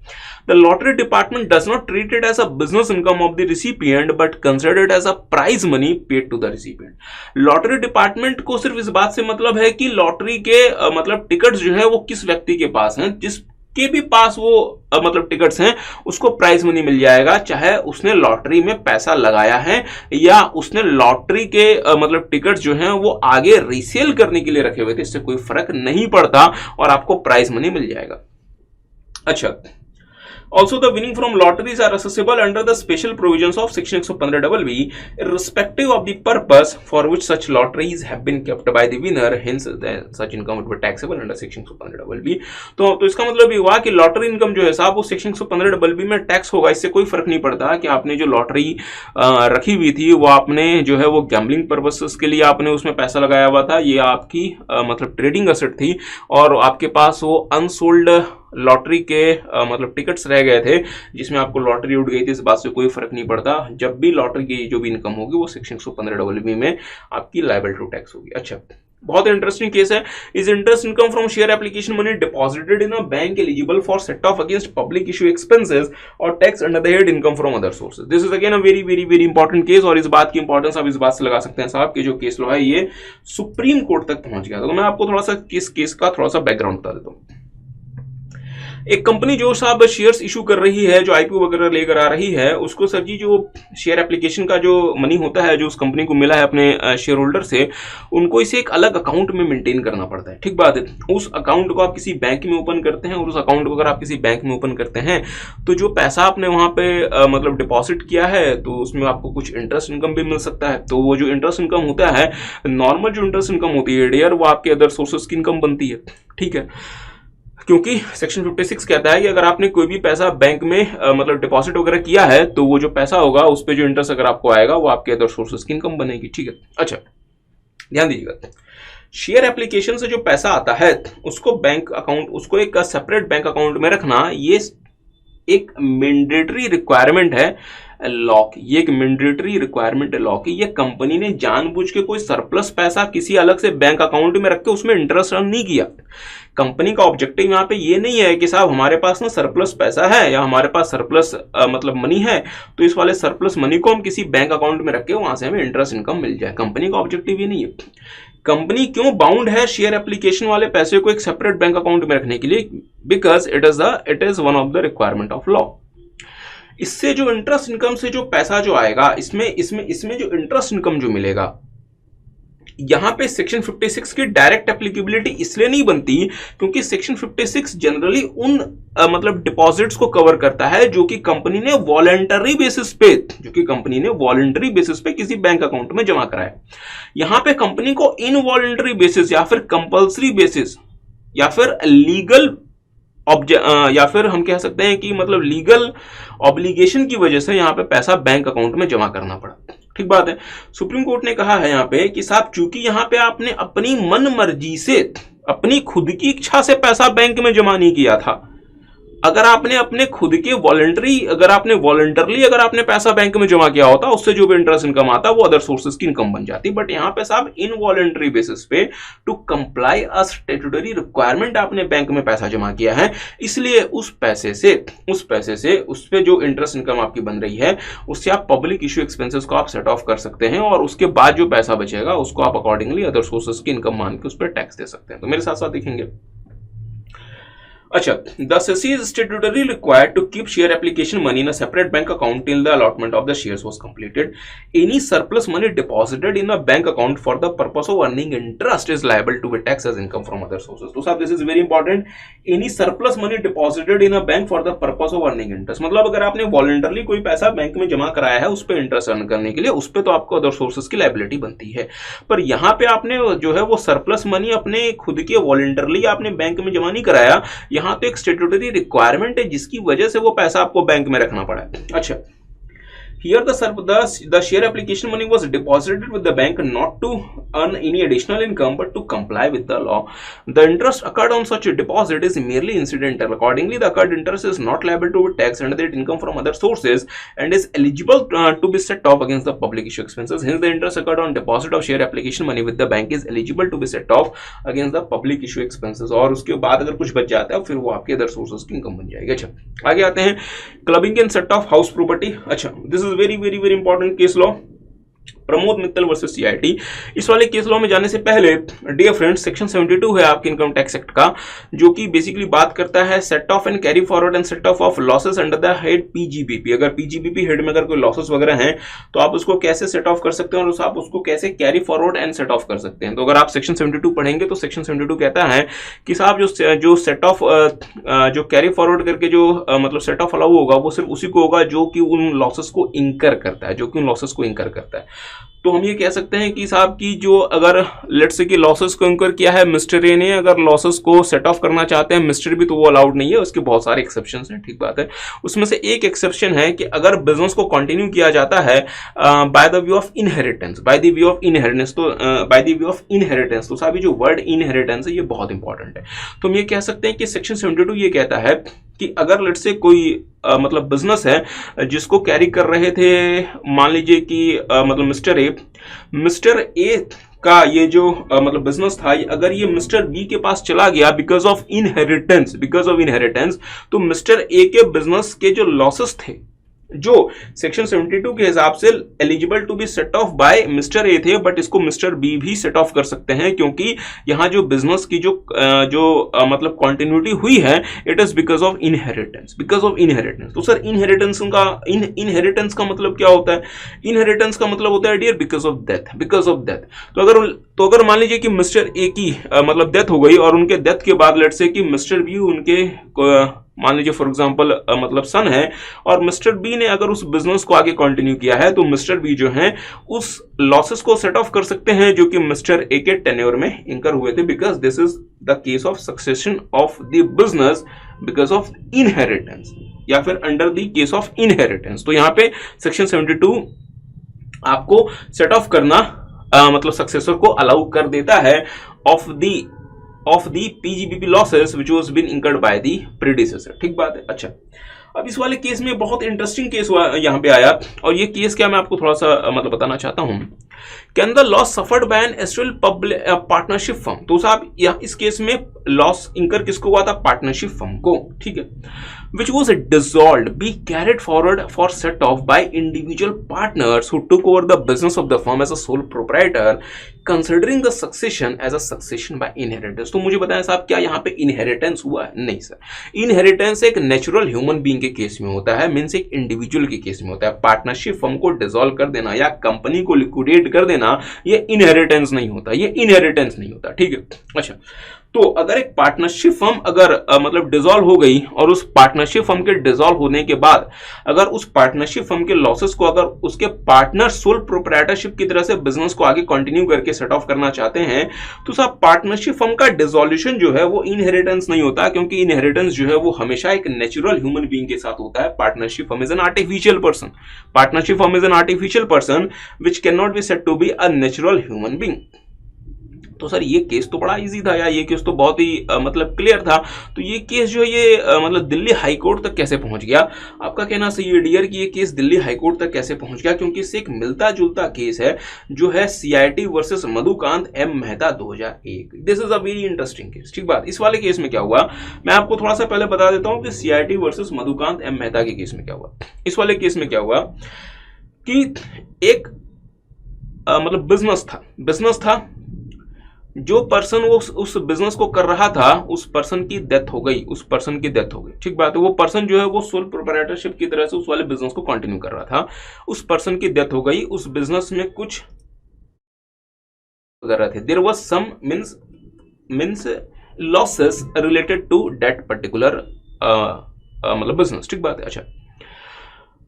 The lottery department does not treat it as a business income of the recipient but consider it as a prize money paid to the recipient. Lottery department को सिर्फ इस बात से मतलब है कि लॉटरी के मतलब टिकट्स जो है वो किस व्यक्ति के पास हैं, जिसके भी पास वो मतलब टिकट्स हैं उसको प्राइज मनी मिल जाएगा, चाहे उसने लॉटरी में पैसा लगाया है या उसने लॉटरी के मतलब टिकट्स जो हैं वो आगे रीसेल करने के लिए रखे हुए थे, इससे कोई फर्क नहीं पड़ता और आपको प्राइज मनी मिल जाएगा। अच्छा, also the winning from lotteries are accessible under the special provisions of section 115 double B irrespective of the purpose for which such lotteries have been kept by the winner, hence such income would be taxable under section 115 double B. तो इसका मतलब ये हुआ कि lottery income जो है साहब वो सेक्शन 115 डबल बी में टैक्स होगा, इससे कोई फर्क नहीं पड़ता कि आपने जो लॉटरी रखी हुई थी वो आपने जो है वो गैम्बलिंग पर्पसेस के लिए आपने उसमें पैसा लगाया हुआ था, ये आपकी मतलब ट्रेडिंग एसेट थी और आपके पास वो अनसोल्ड लॉटरी के मतलब टिकट्स रह गए थे जिसमें आपको लॉटरी उड़ गई थी, इस बात से कोई फर्क नहीं पड़ता। जब भी लॉटरी की जो भी इनकम होगी वो सेक्शन 115 डबल बी में आपकी लायबल टू टैक्स होगी। अच्छा, बहुत इंटरेस्टिंग केस है। Is interest income from share application money deposited in a bank eligible for set off against public issue expenses or tax under the head income from other sources. This is again a very very very important case, और इस बात की importance आप इस बात से लगा सकते हैं साहब कि जो केस लॉ है ये सुप्रीम कोर्ट तक पहुंच गया था। तो मैं आपको थोड़ा सा केस का थोड़ा सा बैकग्राउंड बता देता हूँ। एक कंपनी जो साहब शेयर्स इशू कर रही है, जो आईपीओ वगैरह लेकर आ रही है, उसको सर जी जो शेयर एप्लीकेशन का जो मनी होता है जो उस कंपनी को मिला है अपने शेयर होल्डर से, उनको इसे एक अलग अकाउंट में मेंटेन करना पड़ता है। ठीक बात है। उस अकाउंट को आप किसी बैंक में ओपन करते हैं और उस अकाउंट को अगर आप किसी बैंक में ओपन करते हैं तो जो पैसा आपने वहां पे मतलब डिपॉजिट किया है तो उसमें आपको कुछ इंटरेस्ट इनकम भी मिल सकता है। तो वो जो इंटरेस्ट इनकम होता है, नॉर्मल जो इंटरेस्ट इनकम होती है डियर, वो आपके अदर सोर्सेस की इनकम बनती है। ठीक है, क्योंकि सेक्शन 56 कहता है कि अगर आपने कोई भी पैसा बैंक में मतलब डिपॉजिट वगैरह किया है तो वो जो पैसा होगा उस पर जो इंटरेस्ट अगर आपको आएगा वो आपके अदर सोर्सेस की इनकम बनेगी। ठीक है, अच्छा ध्यान दीजिएगा, शेयर एप्लीकेशन से जो पैसा आता है उसको बैंक अकाउंट, उसको एक सेपरेट बैंक अकाउंट में रखना, ये एक मैंडेटरी रिक्वायरमेंट है लॉ की। ये एक मैंडेटरी रिक्वायरमेंट है लॉ की। ये कंपनी ने जानबूझ के कोई सरप्लस पैसा किसी अलग से बैंक अकाउंट में रख के उसमें इंटरेस्ट अर्न नहीं किया। कंपनी का ऑब्जेक्टिव यहाँ पे ये नहीं है कि साहब हमारे पास ना सरप्लस पैसा है या हमारे पास सरप्लस मतलब मनी है तो इस वाले सरप्लस मनी को हम किसी बैंक अकाउंट में रख के वहां से हमें इंटरेस्ट इनकम मिल जाए। कंपनी का ऑब्जेक्टिव ये नहीं है। कंपनी क्यों बाउंड है शेयर एप्लीकेशन वाले पैसे को एक सेपरेट बैंक अकाउंट में रखने के लिए? Because it is one of the requirement of law. इससे जो इंटरेस्ट इनकम से जो पैसा जो आएगा, इसमें जो इंटरेस्ट इनकम जो मिलेगा, यहां पे सेक्शन 56 की डायरेक्ट एप्लीकेबिलिटी इसलिए नहीं बनती क्योंकि सेक्शन 56 जनरली उन मतलब डिपॉजिट्स को कवर करता है जो कि कंपनी ने वॉलंटरी बेसिस पे किसी बैंक अकाउंट में जमा कराया। यहां पे कंपनी को इनवॉलंटरी बेसिस या फिर कंपल्सरी बेसिस या फिर लीगल या फिर हम कह सकते हैं कि मतलब लीगल ऑब्लिगेशन की वजह से यहां पे पैसा बैंक अकाउंट में जमा करना पड़ा। ठीक बात है। सुप्रीम कोर्ट ने कहा है यहां पे कि साहब चूंकि यहां पे आपने अपनी मन मर्जी से, अपनी खुद की इच्छा से पैसा बैंक में जमा नहीं किया था, अगर आपने अपने खुद के वॉलंटरली अगर आपने पैसा बैंक में जमा किया होता, उससे जो भी इंटरेस्ट इनकम आता वो अदर सोर्सेज की इनकम बन जाती। बट यहाँ पे साहब इनवॉलंटरी बेसिस पे to comply a statutory requirement आपने बैंक में पैसा जमा किया है, इसलिए उस पैसे से उस पे जो इंटरेस्ट इनकम आपकी बन रही है उससे आप पब्लिक इश्यू एक्सपेंसेस को आप सेट ऑफ कर सकते हैं और उसके बाद जो पैसा बचेगा उसको आप अकॉर्डिंगली अदर सोर्सेज की इनकम मान के उस पर टैक्स दे सकते हैं। तो मेरे साथ साथ देखेंगे। अच्छा, the SECI is statutorily required to keep share application money in a separate bank account till the allotment of the shares was completed. Any surplus money deposited in a bank account for the purpose of earning interest is liable to be taxed as income from other sources. तो साहब this is very important. Any surplus money deposited in a bank for the purpose of earning interest, मतलब अगर आपने voluntarily कोई पैसा bank में जमा कराया है उस पर इंटरेस्ट अर्न करने के लिए, उस पर तो आपको अदर सोर्सेज की लायबिलिटी बनती है। पर यहाँ पे आपने जो है वो सरप्लस मनी अपने खुद के वॉलंटरली आपने बैंक में जमा नहीं कराया, यहां तो एक स्टैट्यूटरी रिक्वायरमेंट है जिसकी वजह से वो पैसा आपको बैंक में रखना पड़ा है। अच्छा, here the share application money was deposited with the bank not to earn any additional income but to comply with the law. The interest occurred on such a deposit is merely incidental. Accordingly, the occurred interest is not liable to be taxed under that income from other sources and is eligible to be set off against the public issue expenses. Hence, the interest occurred on deposit of share application money with the bank is eligible to be set off against the public issue expenses. और उसके बाद अगर कुछ बच जाता है फिर वो आपके अदर सोर्सेज की इनकम बन जाएगी। अच्छा, आगे आते हैं clubbing and set off house property. अच्छा, this very very important case law, Pramod Mittal versus CIT. इस वाले केस लॉ में जाने से पहले डियर फ्रेंड्स, सेक्शन 72 है आपके इनकम टैक्स एक्ट का, जो कि बेसिकली बात करता है set of and carry forward and set of losses under the head PGBP. अगर पीजीबीपी हेड में अगर कोई लॉसेस वगैरह हैं तो आप उसको कैसे सेट ऑफ कर सकते हैं और आप उसको कैसे carry forward and set off कर सकते हैं। तो अगर आप सेक्शन 72 पढ़ेंगे तो सेक्शन 72 कहता है कि साहब जो सेट ऑफ जो कैरी फॉरवर्ड करके जो मतलब सेट ऑफ अलाउ होगा वो सिर्फ उसी को होगा जो कि उन लॉसेस को इंकर करता है, तो हम ये कह सकते हैं कि साहब की जो अगर लेट्स से कि लॉसेस को इंकर किया है मिस्टर ए ने, अगर लॉसेस को सेट ऑफ करना चाहते हैं मिस्टर बी तो वो अलाउड नहीं है, उसके बहुत सारे एक्सेप्शंस हैं। ठीक बात है। उसमें से एक एक्सेप्शन है कि अगर बिजनेस को कंटिन्यू किया जाता है by the view of inheritance, तो साहब ये जो वर्ड इनहेरिटेंस है ये बहुत इंपॉर्टेंट है। तो हम ये कह सकते हैं कि सेक्शन 72 ये कहता है कि अगर लेट्स से कोई मतलब बिजनेस है जिसको कैरी कर रहे थे, मान लीजिए कि मतलब मिस्टर ए का ये जो मतलब बिजनेस था, अगर ये मिस्टर बी के पास चला गया बिकॉज ऑफ इनहेरिटेंस, तो मिस्टर ए के बिजनेस के जो लॉसेस थे जो सेक्शन 72 के हिसाब से eligible to be set off by mister A थे, बट इसको मिस्टर बी भी सेट ऑफ कर सकते हैं, क्योंकि यहां जो बिजनेस की जो मतलब कंटिन्यूटी हुई है, it is because of inheritance, because of inheritance. तो सर इनहेरिटेंस का मतलब क्या होता है? इनहेरिटेंस का मतलब होता है dear because of death, because of death. तो अगर मान लीजिए कि मिस्टर ए की मतलब डेथ हो गई, और उनके डेथ के बाद लेट्स से कि मिस्टर बी उनके मान लीजिए फॉर एग्जांपल मतलब सन है, और मिस्टर बी ने अगर उस बिजनेस को आगे कंटिन्यू किया है, तो मिस्टर बी जो है उस लॉसेस को सेट ऑफ कर सकते हैं जो कि मिस्टर ए के टेन्योर में इंकर हुए थे, because this is the case of succession of the business because of inheritance, या फिर under the case of inheritance. तो यहां पे सेक्शन 72 आपको सेट ऑफ करना मतलब सक्सेसर को अलाउ कर देता है of the PGBP losses which was been incurred by the predecessor। ठीक बात है। अच्छा, अब इस वाले केस में बहुत इंटरेस्टिंग केस यहां पे आया, और ये केस क्या मैं आपको थोड़ा सा मतलब बताना चाहता हूं। Can the loss suffered by an astral partnership firm. तो साहब यहाँ इस केस में लॉस इंकर किसको हुआ था? पार्टनरशिप फर्म को, ठीक है, which was dissolved be carried forward for set off by individual partners who took over the business of the firm as a sole proprietor, considering the succession as a succession by inheritance। तो मुझे बताएं साहब, क्या यहाँ पे inheritance हुआ है? नहीं सर, इनहेरिटेंस एक नेचुरल ह्यूमन बीइंग के केस में होता है, मीन्स एक इंडिविजुअल के केस में होता है। पार्टनरशिप फर्म को डिसॉल्व कर देना या कंपनी को लिक्विडेट कर देना, ये इनहेरिटेंस नहीं होता, ये इनहेरिटेंस नहीं होता, ठीक है। अच्छा, तो अगर एक पार्टनरशिप फर्म अगर मतलब डिसॉल्व हो गई, और उस पार्टनरशिप फर्म के डिसॉल्व होने के बाद अगर उस पार्टनरशिप फर्म के लॉसेस को अगर उसके पार्टनर सोल प्रोप्राइटरशिप की तरह से बिजनेस को आगे कंटिन्यू करके सेट ऑफ करना चाहते हैं, तो साहब पार्टनरशिप फर्म का डिसॉल्यूशन जो है वो इनहेरिटेंस नहीं होता, क्योंकि इनहेरिटेंस जो है वो हमेशा एक नेचुरल ह्यूमन बीइंग के साथ होता है। Partnership firm is an artificial person, partnership firm is an artificial person which can not be said to be a natural human being. तो सर ये केस तो बड़ा इजी था, या ये केस तो बहुत ही मतलब क्लियर था। तो ये केस जो है ये मतलब दिल्ली हाई कोर्ट तक कैसे पहुंच गया? आपका कहना सही है डियर कि ये केस दिल्ली हाई कोर्ट तक कैसे पहुंच गया, क्योंकि इससे एक मिलता जुलता केस है जो है CIT versus Madhukant M Mehta 2001। This is a very interesting case, ठीक बात। इस वाले केस में क्या हुआ, मैं आपको थोड़ा सा पहले बता देता हूं कि CIT versus Madhukant M Mehta के केस में क्या हुआ। इस वाले केस में क्या हुआ कि एक मतलब बिजनेस था, जो पर्सन वो उस बिजनेस को कर रहा था, उस पर्सन की डेथ हो गई, ठीक बात है। वो पर्सन जो है वो सोल प्रोप्राइटरशिप की तरह से उस वाले बिजनेस को कंटिन्यू कर रहा था, उस पर्सन की डेथ हो गई, उस बिजनेस में कुछ कर रहे थे, there was some means losses related to that particular मतलब बिजनेस, ठीक बात है। अच्छा,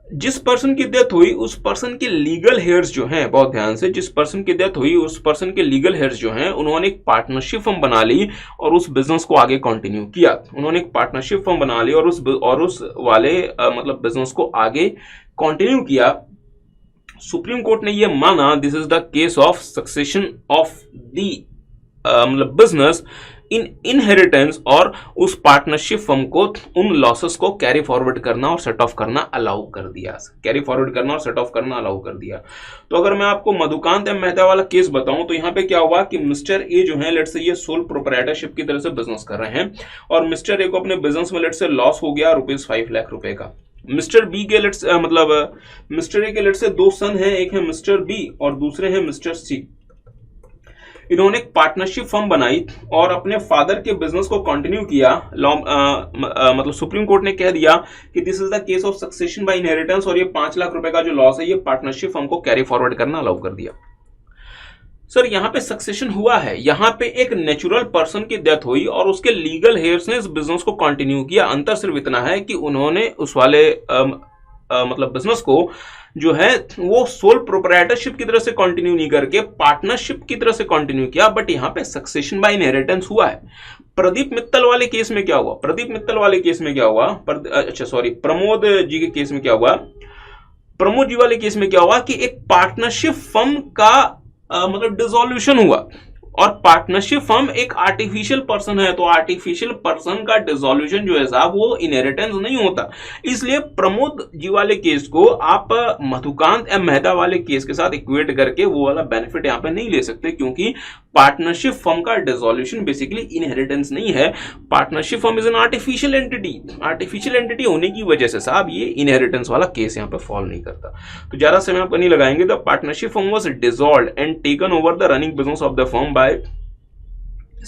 जिस पर्सन की डेथ हुई उस पर्सन के लीगल हेयर्स जो हैं, बहुत ध्यान से, जिस पर्सन की डेथ हुई उस पर्सन के लीगल हेयर्स जो हैं, उन्होंने एक पार्टनरशिप फर्म बना ली और उस बिजनेस को आगे कंटिन्यू किया। उन्होंने एक पार्टनरशिप फर्म बना ली और उस वाले मतलब बिजनेस को आगे कंटिन्यू किया। सुप्रीम कोर्ट ने यह माना this is the case of succession of the मतलब बिजनेस इन इनहेरिटेंस, और उस पार्टनरशिप फर्म को उन लॉसेस को कैरी फॉरवर्ड करना और सेट ऑफ करना अलाउ कर दिया, तो अगर मैं आपको मधुकांत M मेहता वाला केस बताऊं, तो यहां पे क्या हुआ कि मिस्टर ए जो है लेट्स से ये सोल प्रोप्राइटरशिप की तरह से बिजनेस कर रहे हैं, और मिस्टर ए को अपने बिजनेस में लेट्स से लॉस हो गया ₹5 लाख रुपए का। मिस्टर बी के मतलब मिस्टर ए के लेट्स से दो सन हैं, एक है मिस्टर बी और दूसरे हैं मिस्टर सी। इन्होंने एक पार्टनरशिप फर्म बनाई और अपने फादर के बिजनेस को कंटिन्यू किया। मतलब सुप्रीम कोर्ट ने कह दिया कि this is the case of succession by inheritance, और ये 5 लाख रुपए का जो लॉस है ये पार्टनरशिप फर्म को कैरी फॉरवर्ड करना अलाउ कर दिया। सर यहाँ पे सक्सेशन हुआ है, यहाँ पे एक नेचुरल पर्सन की डेथ हुई और उसके लीगल हेयर्स ने इस बिजनेस को कंटिन्यू किया। अंतर सिर्फ इतना है कि उन्होंने उस वाले मतलब बिजनेस को जो है वो सोल प्रोप्राइटरशिप की तरह से कंटिन्यू नहीं करके पार्टनरशिप की तरह से कंटिन्यू किया, बट यहाँ पे सक्सेशन बाय इनहेरिटेंस हुआ है। प्रदीप मित्तल वाले केस में क्या हुआ, प्रमोद जी के केस में क्या हुआ, प्रमोद जी वाले केस में क्या हुआ कि एक पार्टनरशिप फर्म का मतलब डिसॉल्यूशन हुआ। और पार्टनरशिप फर्म एक आर्टिफिशियल पर्सन है, तो आर्टिफिशियल पर्सन का डिसोल्यूशन जो है साहब वो इनहेरिटेंस नहीं होता। इसलिए प्रमोद जी वाले केस को आप मधुकांत एम मेहता वाले केस के साथ इक्वेट करके वो वाला बेनिफिट यहां पे नहीं ले सकते, क्योंकि पार्टनरशिप फर्म का डिसोल्यूशन बेसिकली इनहेरिटेंस नहीं है। Partnership firm is an artificial entity, artificial entity होने की वजह से साहब ये इनहेरिटेंस वाला केस यहां पे फॉल नहीं करता। तो ज्यादा समय आप नहीं लगाएंगे। The partnership firm was dissolved and taken over the running business of the firm by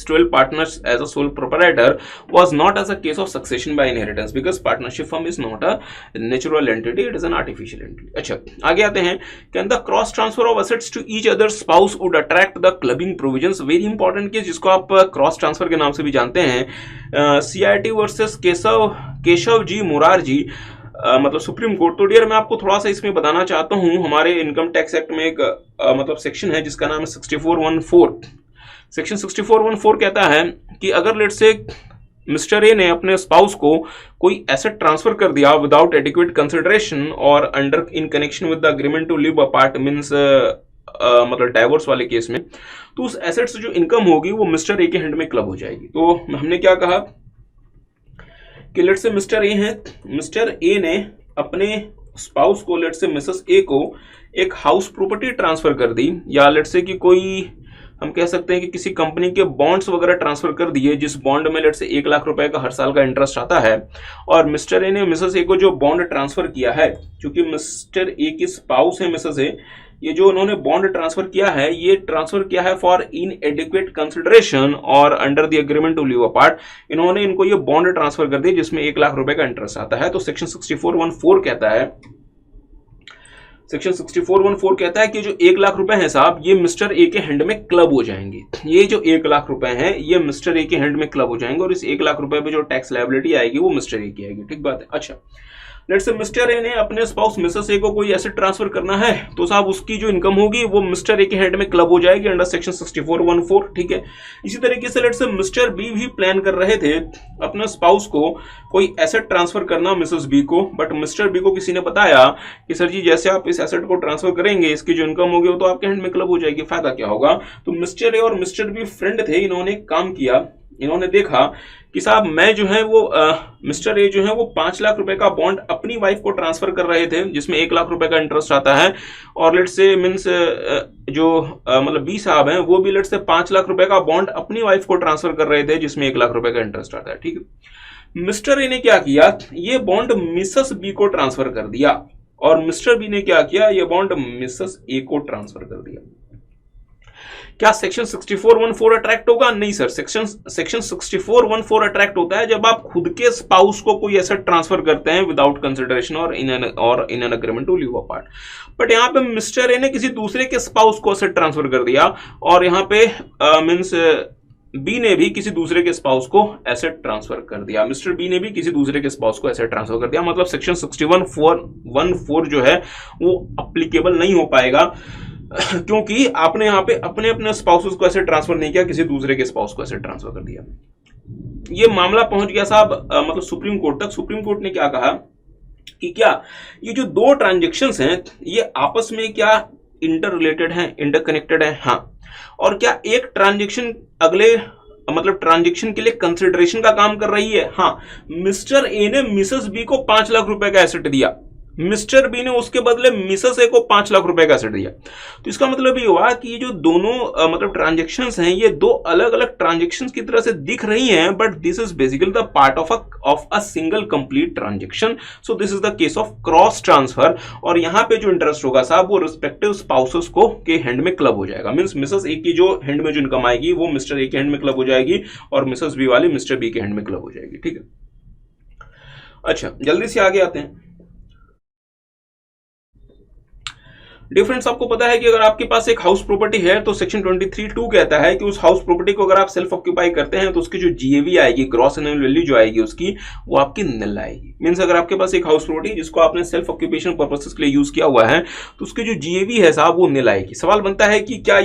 12 partners as a sole proprietor was not as a case of succession by inheritance because partnership firm is not a natural entity, it is an artificial entity। अच्छा आगे आते हैं। Can the cross transfer of assets to each other's spouse would attract the clubbing provisions, very important case जिसको आप cross transfer के नाम से भी जानते हैं, CIT वर्सेस केशव जी मुरार जी, मतलब सुप्रीम कोर्ट। तो डियर मैं आपको थोड़ा सा इसमें बताना चाहता हूं, हमारे इनकम टैक्स एक्ट में एक मतलब सेक्शन है जिसका नाम है 6414। सेक्शन 6414 कहता है कि अगर लेट से मिस्टर ए ने अपने स्पाउस को कोई एसेट ट्रांसफर कर दिया विदाउट एडिक्वेट कंसिडरेशन और under in connection with the agreement to live apart, means मतलब डाइवोर्स वाले केस में, तो उस एसेट से जो इनकम होगी वो मिस्टर ए के हैंड में क्लब हो जाएगी। तो हमने क्या कहा कि लेट से मिस्टर ए है, मिस्टर ए ने अपने स्पाउस को, लेट से मिसेस ए को एक हाउस प्रॉपर्टी ट्रांसफर कर दी, या लेट से कि कोई हम कह सकते हैं कि किसी कंपनी के बॉन्ड्स वगैरह ट्रांसफर कर दिए, जिस बॉन्ड में लेट से 1 लाख रुपए का हर साल का इंटरेस्ट आता है। और मिस्टर ए ने मिसेस ए को जो बॉन्ड ट्रांसफर किया है, क्योंकि मिस्टर ए की स्पाउस है मिसेस ए, ये जो उन्होंने बॉन्ड ट्रांसफर किया है ये ट्रांसफर किया है फॉर इन एडिक्वेट कंसिडरेशन और under the agreement to live apart. इन्होंने इनको ये बॉन्ड ट्रांसफर कर दिया जिसमें 1 लाख रुपए का इंटरेस्ट आता है। तो सेक्शन 6414 कहता है, सेक्शन 6414 कहता है कि जो 1 लाख रुपए हैं साहब ये मिस्टर ए के हैंड में क्लब हो जाएंगे। ये जो 1 लाख रुपए हैं ये मिस्टर ए के हैंड में क्लब हो जाएंगे और इस 1 लाख रुपए पे जो टैक्स लायबिलिटी आएगी वो मिस्टर ए की आएगी। ठीक बात है। अच्छा लेट्स से मिस्टर ए ने अपने स्पाउस मिसेस ए को कोई एसेट ट्रांसफर करना है, तो साहब उसकी जो इनकम होगी वो मिस्टर ए के हैंड में क्लब हो जाएगी अंडर सेक्शन 6414। ठीक है। इसी तरीके से लेट्स से मिस्टर बी भी प्लान कर रहे थे अपने स्पाउस को कोई एसेट ट्रांसफर करना मिसेस बी को, बट मिस्टर बी को किसी ने बताया कि सर जी जैसे आप इस एसेट को ट्रांसफर करेंगे इसकी जो इनकम होगी वो तो आपके हैंड में क्लब हो जाएगी, फायदा क्या होगा। तो मिस्टर ए और मिस्टर बी फ्रेंड थे, इन्होंने काम किया, इन्होंने देखा कि साहब मैं जो है वो मिस्टर ए जो है वो 5 लाख रुपए का बॉन्ड अपनी वाइफ को ट्रांसफर कर रहे थे जिसमें 1 लाख रुपए का इंटरेस्ट आता है, और लेट से मींस जो मतलब बी साहब हैं वो भी लेट से 5 लाख रुपए का बॉन्ड अपनी वाइफ को ट्रांसफर कर रहे थे जिसमें 1 लाख रुपए का इंटरेस्ट आता है। ठीक है। मिस्टर ए ने क्या किया, ये बॉन्ड मिसेस बी को ट्रांसफर कर दिया, और मिस्टर बी ने क्या किया, ये बॉन्ड मिसेस ए को ट्रांसफर कर दिया। क्या सेक्शन 6414 अट्रैक्ट होगा? नहीं सर, सेक्शन 6414 अट्रैक्ट होता है जब आप खुद के स्पाउस को कोई एसेट ट्रांसफर करते हैं विदाउट कंसिडरेशन और in an agreement to live apart. But यहाँ पे मिस्टर ए ने किसी दूसरे के स्पाउस को एसेट ट्रांसफर कर दिया, और यहाँ पे मींस बी ने भी किसी दूसरे के स्पाउस को एसेट ट्रांसफर कर दिया, मिस्टर बी ने भी किसी दूसरे के स्पाउस को एसेट ट्रांसफर कर दिया। मतलब सेक्शन 6114 जो है वो अप्लीकेबल नहीं हो पाएगा क्योंकि आपने यहाँ पे अपने अपने स्पाउसेस को ऐसे ट्रांसफर नहीं किया, किसी दूसरे के स्पाउस को ऐसे ट्रांसफर कर दिया। ये मामला पहुंच गया साहब मतलब सुप्रीम कोर्ट तक। सुप्रीम कोर्ट ने क्या कहा कि क्या ये जो दो ट्रांजेक्शंस हैं ये आपस में क्या इंटर रिलेटेड हैं, इंटरकनेक्टेड हैं? हाँ। और क्या एक ट्रांजेक्शन अगले मतलब ट्रांजेक्शन के लिए कंसिडरेशन का काम कर रही है? हाँ। मिस्टर ए ने मिसेस बी को 5 लाख रुपए का एसेट दिया, मिस्टर बी ने उसके बदले मिसेस ए को 5 लाख रुपए का एसेट दिया। तो इसका मतलब ये हुआ कि ये जो दोनों मतलब ट्रांजेक्शंस हैं ये दो अलग अलग ट्रांजेक्शंस की तरह से दिख रही हैं, but this is basically the part of a single complete transaction. So this is the case of cross transfer, और यहां पे जो इंटरेस्ट होगा साहब वो रिस्पेक्टिव स्पाउसेस को के हैंड में क्लब हो जाएगा। मींस मिसेस ए की जो हैंड में जो इनकम आएगी वो मिस्टर ए के हैंड में क्लब हो जाएगी, और मिसेस बी वाली मिस्टर बी के हैंड में क्लब हो जाएगी। ठीक है। अच्छा जल्दी से आगे आते हैं। डिफरेंस आपको पता है कि अगर आपके पास एक हाउस प्रॉपर्टी है तो सेक्शन 23(2) कहता है कि उस हाउस प्रॉपर्टी को अगर आप सेल्फ ऑक्यूपाई करते हैं तो उसकी जो जीएवी आएगी, ग्रॉस एनुअल वैल्यू जो आएगी उसकी, वो आपकी निल आएगी। मींस अगर आपके पास एक हाउस प्रॉपर्टी जिसको आपने सेल्फ ऑक्यूपेशन पर्पसेस के लिए यूज किया हुआ है तो उसकी जो जीएवी है साहब वो निल आएगी। सवाल बनता है कि क्या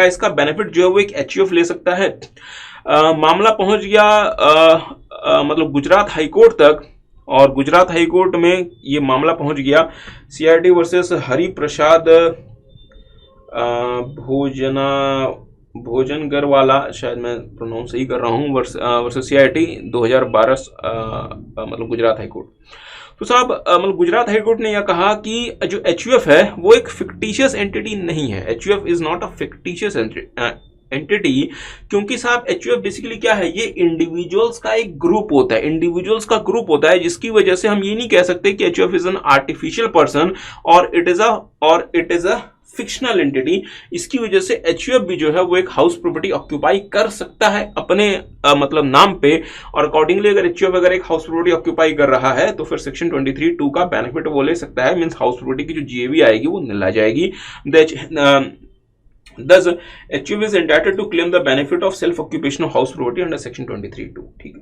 इसका बेनिफिट जो है वो एक एचयूएफ ले सकता है? मामला पहुंच गया मतलब गुजरात हाईकोर्ट तक, और गुजरात हाईकोर्ट में ये मामला पहुंच गया सीआईटी वर्सेस हरि प्रसाद भोजना भोजनगर वाला, शायद मैं प्रोनाउंस सही कर रहा हूँ, वर्सेस सीआईटी 2012, मतलब गुजरात हाई कोर्ट। तो साहब मतलब गुजरात हाई कोर्ट ने यह कहा कि जो एचयूएफ है वो एक फिक्टिशियस एंटिटी नहीं है। HUF is not a fictitious entity, क्योंकि साहब एचयूएफ बेसिकली क्या है, ये इंडिविजुअल्स का एक ग्रुप होता है, इंडिविजुअल्स का ग्रुप होता है, जिसकी वजह से हम ये नहीं कह सकते कि HUF is an artificial person और it is a fictional entity. इसकी वजह से एचयूएफ भी जो है वो एक हाउस प्रॉपर्टी ऑक्यूपाई कर सकता है अपने मतलब नाम पे, और अकॉर्डिंगली अगर एचयूएफ अगर एक हाउस प्रॉपर्टी ऑक्यूपाई कर रहा है तो फिर सेक्शन 23(2) का बेनिफिट वो ले सकता है। मींस हाउस प्रॉपर्टी की जो जीएवी आएगी वो निल आ जाएगी। Thus, HUF is entitled to claim the benefit of self-occupation of house property under section 23(2). ठीक है।